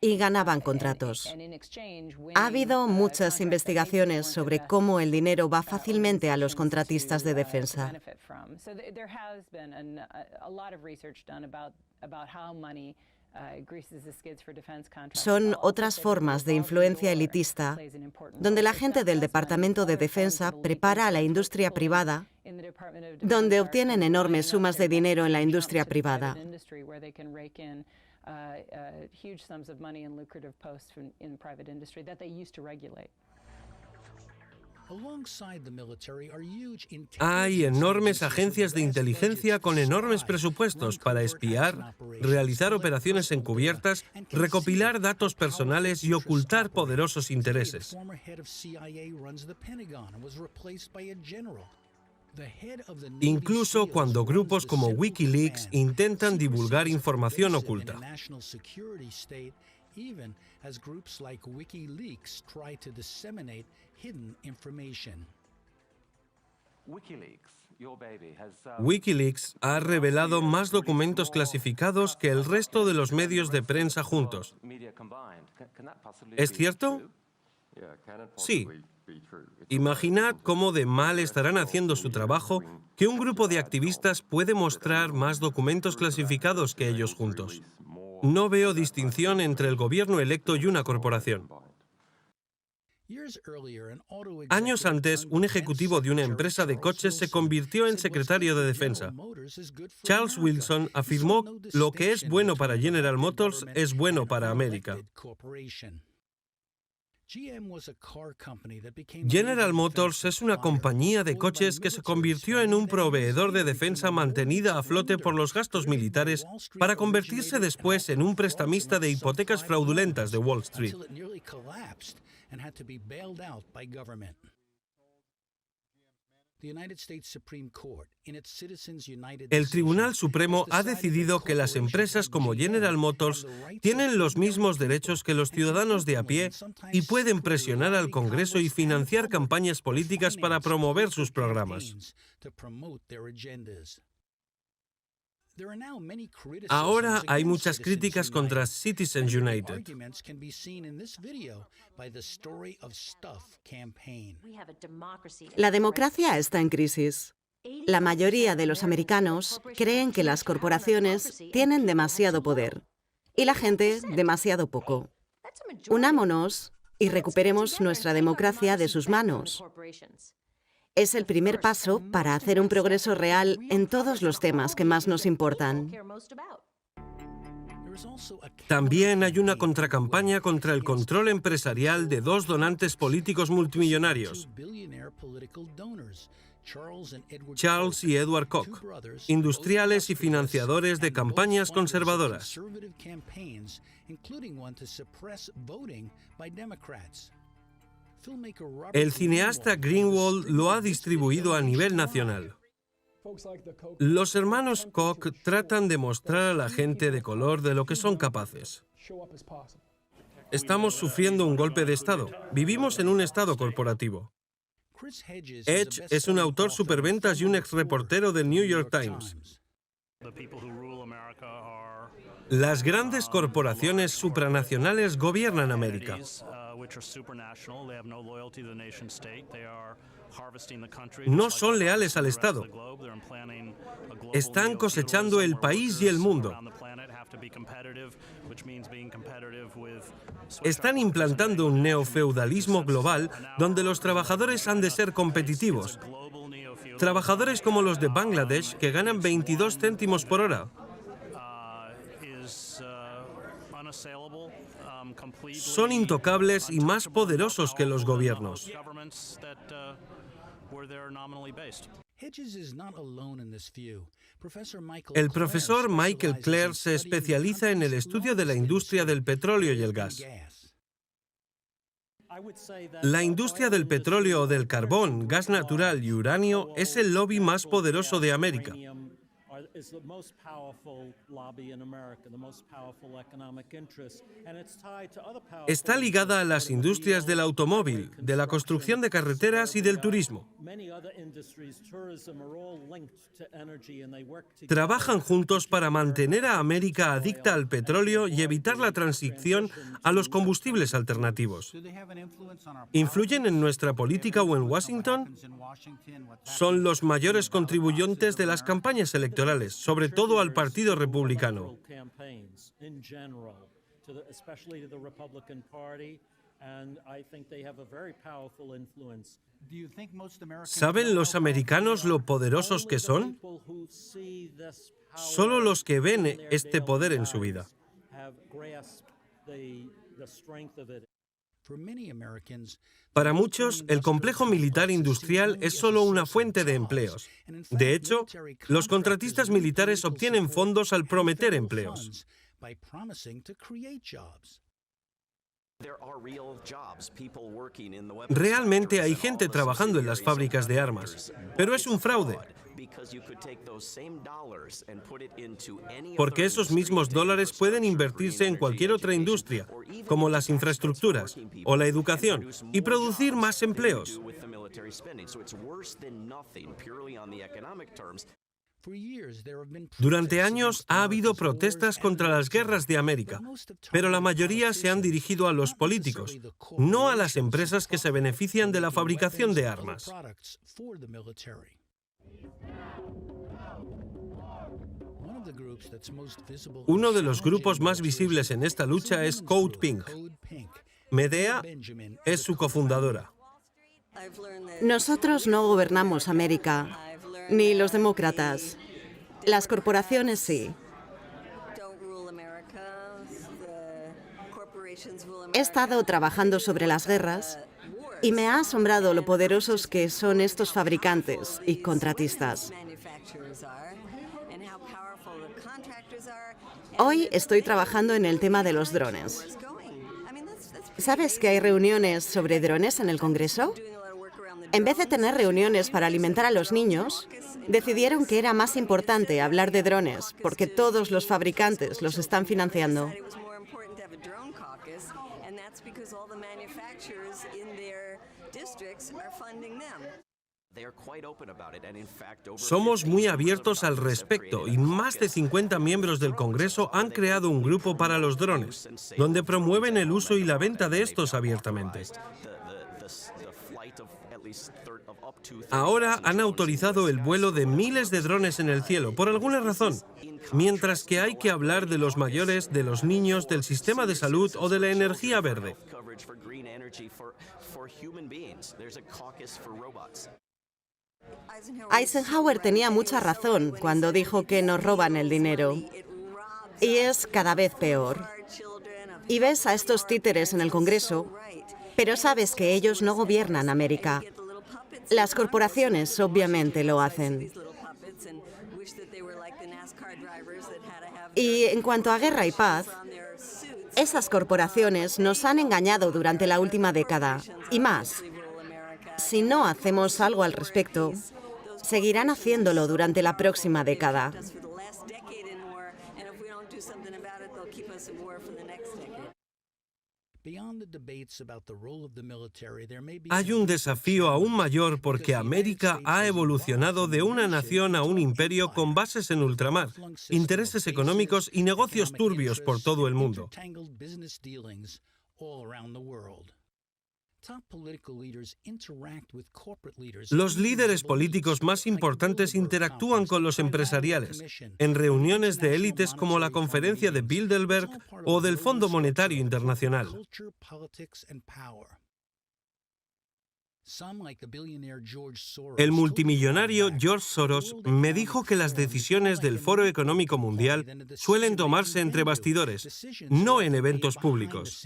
Speaker 2: y ganaban contratos. Ha habido muchas investigaciones sobre cómo el dinero va fácilmente a los contratistas de defensa. Son otras formas de influencia elitista, donde la gente del Departamento de Defensa prepara a la industria privada, donde obtienen enormes sumas de dinero en la industria privada.
Speaker 1: Hay enormes agencias de inteligencia con enormes presupuestos para espiar, realizar operaciones encubiertas, recopilar datos personales y ocultar poderosos intereses. incluso cuando grupos como Wikileaks intentan divulgar información oculta. Wikileaks ha revelado más documentos clasificados que el resto de los medios de prensa juntos. ¿Es cierto? Sí. Imaginad cómo de mal estarán haciendo su trabajo que un grupo de activistas puede mostrar más documentos clasificados que ellos juntos. No veo distinción entre el gobierno electo y una corporación. Años antes, un ejecutivo de una empresa de coches se convirtió en secretario de Defensa. Charles Wilson afirmó: "Lo que es bueno para General Motors es bueno para América". General Motors es una compañía de coches que se convirtió en un proveedor de defensa mantenida a flote por los gastos militares para convertirse después en un prestamista de hipotecas fraudulentas de Wall Street. El Tribunal Supremo ha decidido que las empresas como General Motors tienen los mismos derechos que los ciudadanos de a pie y pueden presionar al Congreso y financiar campañas políticas para promover sus programas. Ahora hay muchas críticas contra Citizens United.
Speaker 2: La democracia está en crisis. La mayoría de los americanos creen que las corporaciones tienen demasiado poder y la gente demasiado poco. Unámonos y recuperemos nuestra democracia de sus manos. Es el primer paso para hacer un progreso real en todos los temas que más nos importan.
Speaker 1: También hay una contracampaña contra el control empresarial de dos donantes políticos multimillonarios, Charles y Edward Koch, industriales y financiadores de campañas conservadoras. El cineasta Greenwald lo ha distribuido a nivel nacional. Los hermanos Koch tratan de mostrar a la gente de color de lo que son capaces. Estamos sufriendo un golpe de Estado. Vivimos en un Estado corporativo. Edge es un autor superventas y un exreportero del New York Times. Las grandes corporaciones supranacionales gobiernan América. No son leales al Estado. Están cosechando el país y el mundo. Están implantando un neofeudalismo global donde los trabajadores han de ser competitivos. Trabajadores como los de Bangladesh que ganan 22 céntimos por hora. Son intocables y más poderosos que los gobiernos. El profesor Michael Clare se especializa en el estudio de la industria del petróleo y el gas. La industria del petróleo o del carbón, gas natural y uranio es el lobby más poderoso de América. Está ligada a las industrias del automóvil, de la construcción de carreteras y del turismo. Trabajan juntos para mantener a América adicta al petróleo y evitar la transición a los combustibles alternativos. ¿Influyen en nuestra política o en Washington? Son los mayores contribuyentes de las campañas electorales, sobre todo al Partido Republicano. ¿Saben los americanos lo poderosos que son? Solo los que ven este poder en su vida. Para muchos, el complejo militar industrial es solo una fuente de empleos. De hecho, los contratistas militares obtienen fondos al prometer empleos. Realmente hay gente trabajando en las fábricas de armas, pero es un fraude. Porque esos mismos dólares pueden invertirse en cualquier otra industria, como las infraestructuras o la educación, y producir más empleos. Durante años ha habido protestas contra las guerras de América, pero la mayoría se han dirigido a los políticos, no a las empresas que se benefician de la fabricación de armas. Uno de los grupos más visibles en esta lucha es Code Pink. Medea es su cofundadora.
Speaker 2: Nosotros no gobernamos América, ni los demócratas. Las corporaciones sí. He estado trabajando sobre las guerras y me ha asombrado lo poderosos que son estos fabricantes y contratistas. Hoy estoy trabajando en el tema de los drones. ¿Sabes que hay reuniones sobre drones en el Congreso? En vez de tener reuniones para alimentar a los niños, decidieron que era más importante hablar de drones, porque todos los fabricantes los están financiando.
Speaker 1: Somos muy abiertos al respecto y más de 50 miembros del Congreso han creado un grupo para los drones, donde promueven el uso y la venta de estos abiertamente. Ahora han autorizado el vuelo de miles de drones en el cielo, por alguna razón, mientras que hay que hablar de los mayores, de los niños, del sistema de salud o de la energía verde.
Speaker 2: Eisenhower tenía mucha razón cuando dijo que nos roban el dinero. Y es cada vez peor. Y ves a estos títeres en el Congreso, pero sabes que ellos no gobiernan América. Las corporaciones obviamente lo hacen. Y en cuanto a guerra y paz, esas corporaciones nos han engañado durante la última década, y más. Si no hacemos algo al respecto, seguirán haciéndolo durante la próxima década.
Speaker 1: Hay un desafío aún mayor porque América ha evolucionado de una nación a un imperio con bases en ultramar, intereses económicos y negocios turbios por todo el mundo. Los líderes políticos más importantes interactúan con los empresariales en reuniones de élites como la Conferencia de Bilderberg o del Fondo Monetario Internacional. El multimillonario George Soros me dijo que las decisiones del Foro Económico Mundial suelen tomarse entre bastidores, no en eventos públicos.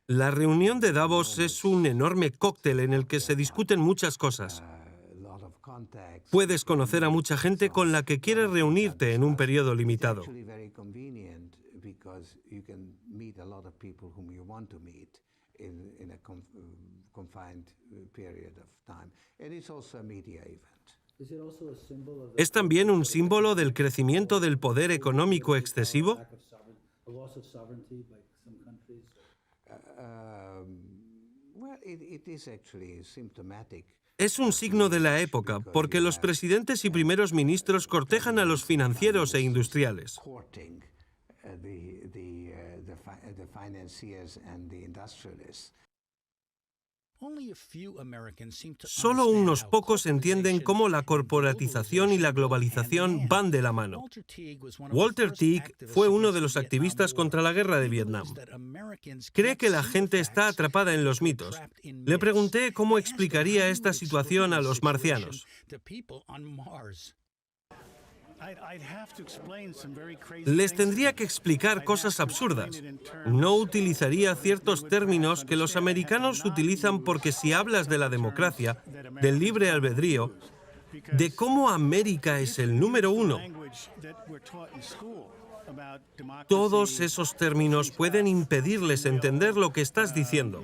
Speaker 1: La reunión de Davos es un enorme cóctel en el que se discuten muchas cosas. Puedes conocer a mucha gente con la que quieres reunirte en un periodo limitado. ¿Es también un símbolo del crecimiento del poder económico excesivo? Es un signo de la época, porque los presidentes y primeros ministros cortejan a los financieros e industriales. Solo unos pocos entienden cómo la corporatización y la globalización van de la mano. Walter Teague fue uno de los activistas contra la guerra de Vietnam. Cree que la gente está atrapada en los mitos. Le pregunté cómo explicaría esta situación a los marcianos. Les tendría que explicar cosas absurdas. No utilizaría ciertos términos que los americanos utilizan porque si hablas de la democracia, del libre albedrío, de cómo América es el número uno, Todos esos términos pueden impedirles entender lo que estás diciendo.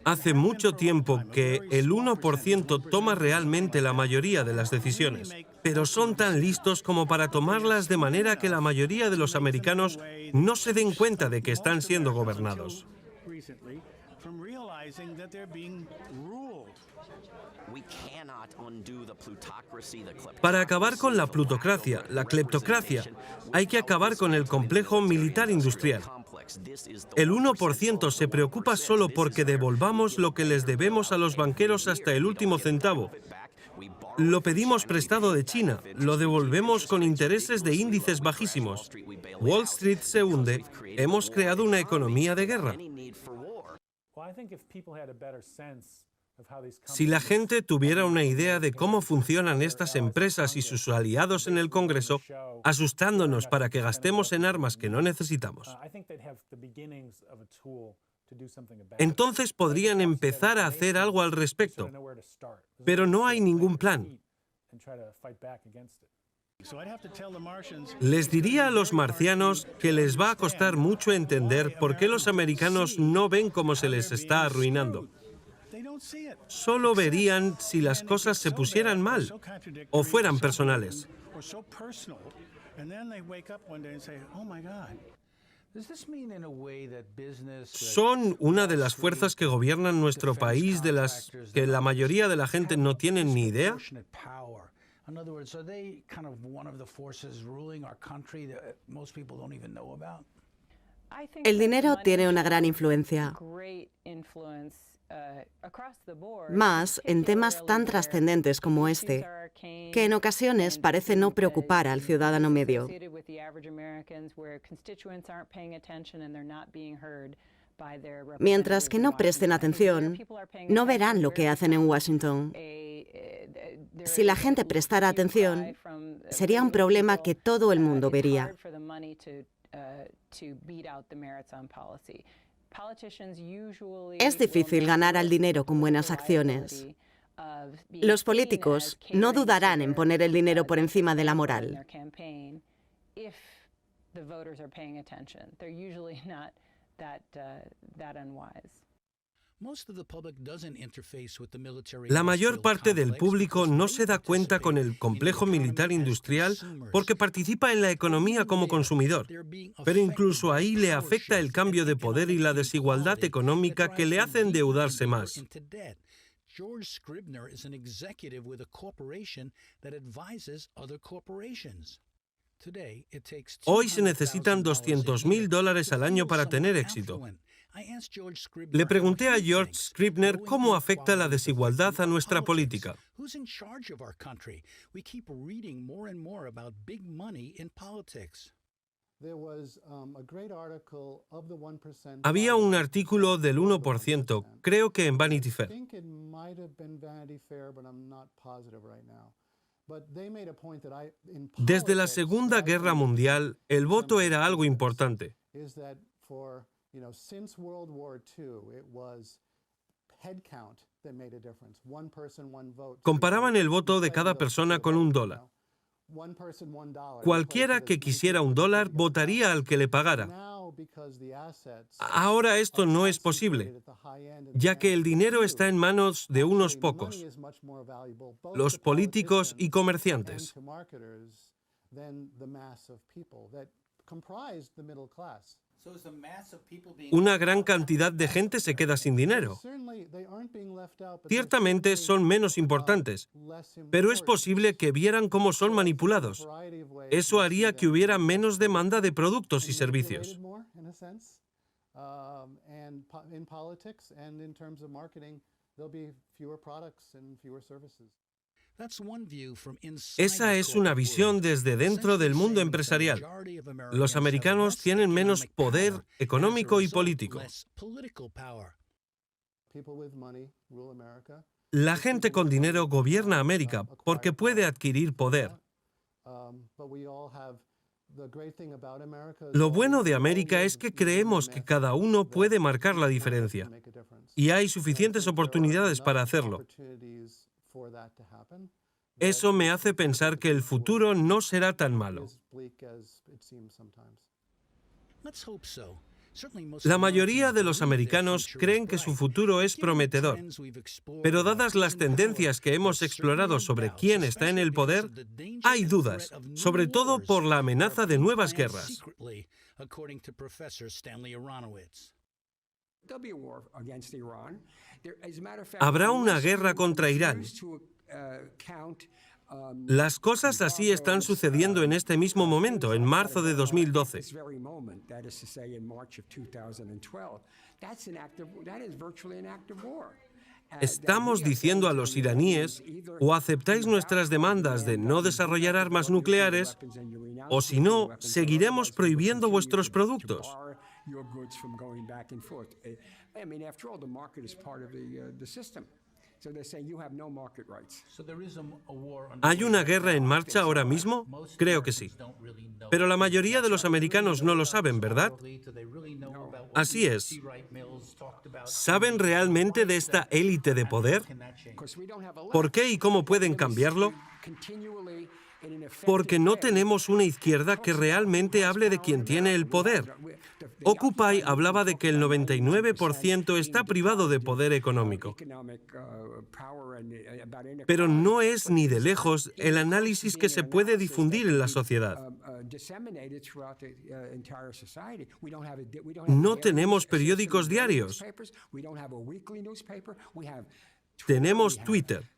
Speaker 1: Hace mucho tiempo que el 1% toma realmente la mayoría de las decisiones, pero son tan listos como para tomarlas de manera que la mayoría de los americanos no se den cuenta de que están siendo gobernados. Para acabar con la plutocracia, la cleptocracia, hay que acabar con el complejo militar industrial. El 1% se preocupa solo porque devolvamos lo que les debemos a los banqueros hasta el último centavo. Lo pedimos prestado de China, lo devolvemos con intereses de índices bajísimos. Wall Street se hunde, hemos creado una economía de guerra. Si la gente tuviera una idea de cómo funcionan estas empresas y sus aliados en el Congreso, asustándonos para que gastemos en armas que no necesitamos, entonces podrían empezar a hacer algo al respecto. Pero no hay ningún plan. Les diría a los marcianos que les va a costar mucho entender por qué los americanos no ven cómo se les está arruinando. Solo verían si las cosas se pusieran mal o fueran personales. Son una de las fuerzas que gobiernan nuestro país de las que la mayoría de la gente no tiene ni idea.
Speaker 2: El dinero tiene una gran influencia, más en temas tan trascendentes como este, que en ocasiones parece no preocupar al ciudadano medio. Mientras que no presten atención, no verán lo que hacen en Washington. Si la gente prestara atención, sería un problema que todo el mundo vería. Es difícil ganar al dinero con buenas acciones. Los políticos no dudarán en poner el dinero por encima de la moral.
Speaker 1: La mayor parte del público no se da cuenta con el complejo militar industrial porque participa en la economía como consumidor. Pero incluso ahí le afecta el cambio de poder y la desigualdad económica que le hace endeudarse más.
Speaker 3: George Scribner is an executive with a corporation that advises other corporations.
Speaker 1: Hoy se necesitan $200,000 al año para tener éxito. Le pregunté a George Scribner cómo afecta la desigualdad a nuestra política. Había un artículo del 1%, creo que en Vanity Fair. Desde la Segunda Guerra Mundial, el voto era algo importante. Comparaban el voto de cada persona con $1. Cualquiera que quisiera $1 votaría al que le pagara. Ahora esto no es posible, ya que el dinero está en manos de unos pocos, los políticos y comerciantes. Una gran cantidad de gente se queda sin dinero. Ciertamente son menos importantes, pero es posible que vieran cómo son manipulados. Eso haría que hubiera menos demanda de productos y servicios. Esa es una visión desde dentro del mundo empresarial. Los americanos tienen menos poder económico y político. La gente con dinero gobierna América porque puede adquirir poder. Lo bueno de América es que creemos que cada uno puede marcar la diferencia. Y hay suficientes oportunidades para hacerlo. Eso me hace pensar que el futuro no será tan malo. La mayoría de los americanos creen que su futuro es prometedor, pero dadas las tendencias que hemos explorado sobre quién está en el poder, hay dudas, sobre todo por la amenaza de nuevas guerras. Habrá una guerra contra Irán. Las cosas así están sucediendo en este mismo momento, en marzo de 2012. Estamos diciendo a los iraníes, o aceptáis nuestras demandas de no desarrollar armas nucleares, o si no, seguiremos prohibiendo vuestros productos. ¿Hay una guerra en marcha ahora mismo? Creo que sí. Pero la mayoría de los americanos no lo saben, ¿verdad? Así es. ¿Saben realmente de esta élite de poder? ¿Por qué y cómo pueden cambiarlo? Porque no tenemos una izquierda que realmente hable de quien tiene el poder. Occupy hablaba de que el 99% está privado de poder económico. Pero no es ni de lejos el análisis que se puede difundir en la sociedad. No tenemos periódicos diarios. Tenemos Twitter.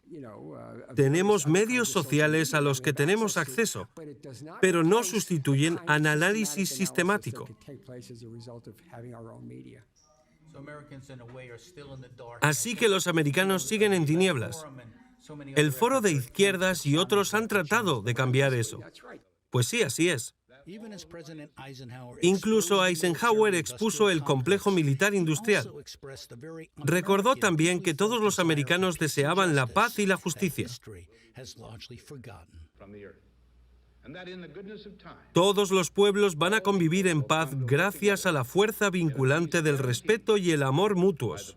Speaker 1: Tenemos medios sociales a los que tenemos acceso, pero no sustituyen al análisis sistemático. Así que los americanos siguen en tinieblas. El Foro de Izquierdas y otros han tratado de cambiar eso. Pues sí, así es. Incluso Eisenhower expuso el complejo militar industrial. Recordó también que todos los americanos deseaban la paz y la justicia. Todos los pueblos van a convivir en paz gracias a la fuerza vinculante del respeto y el amor mutuos.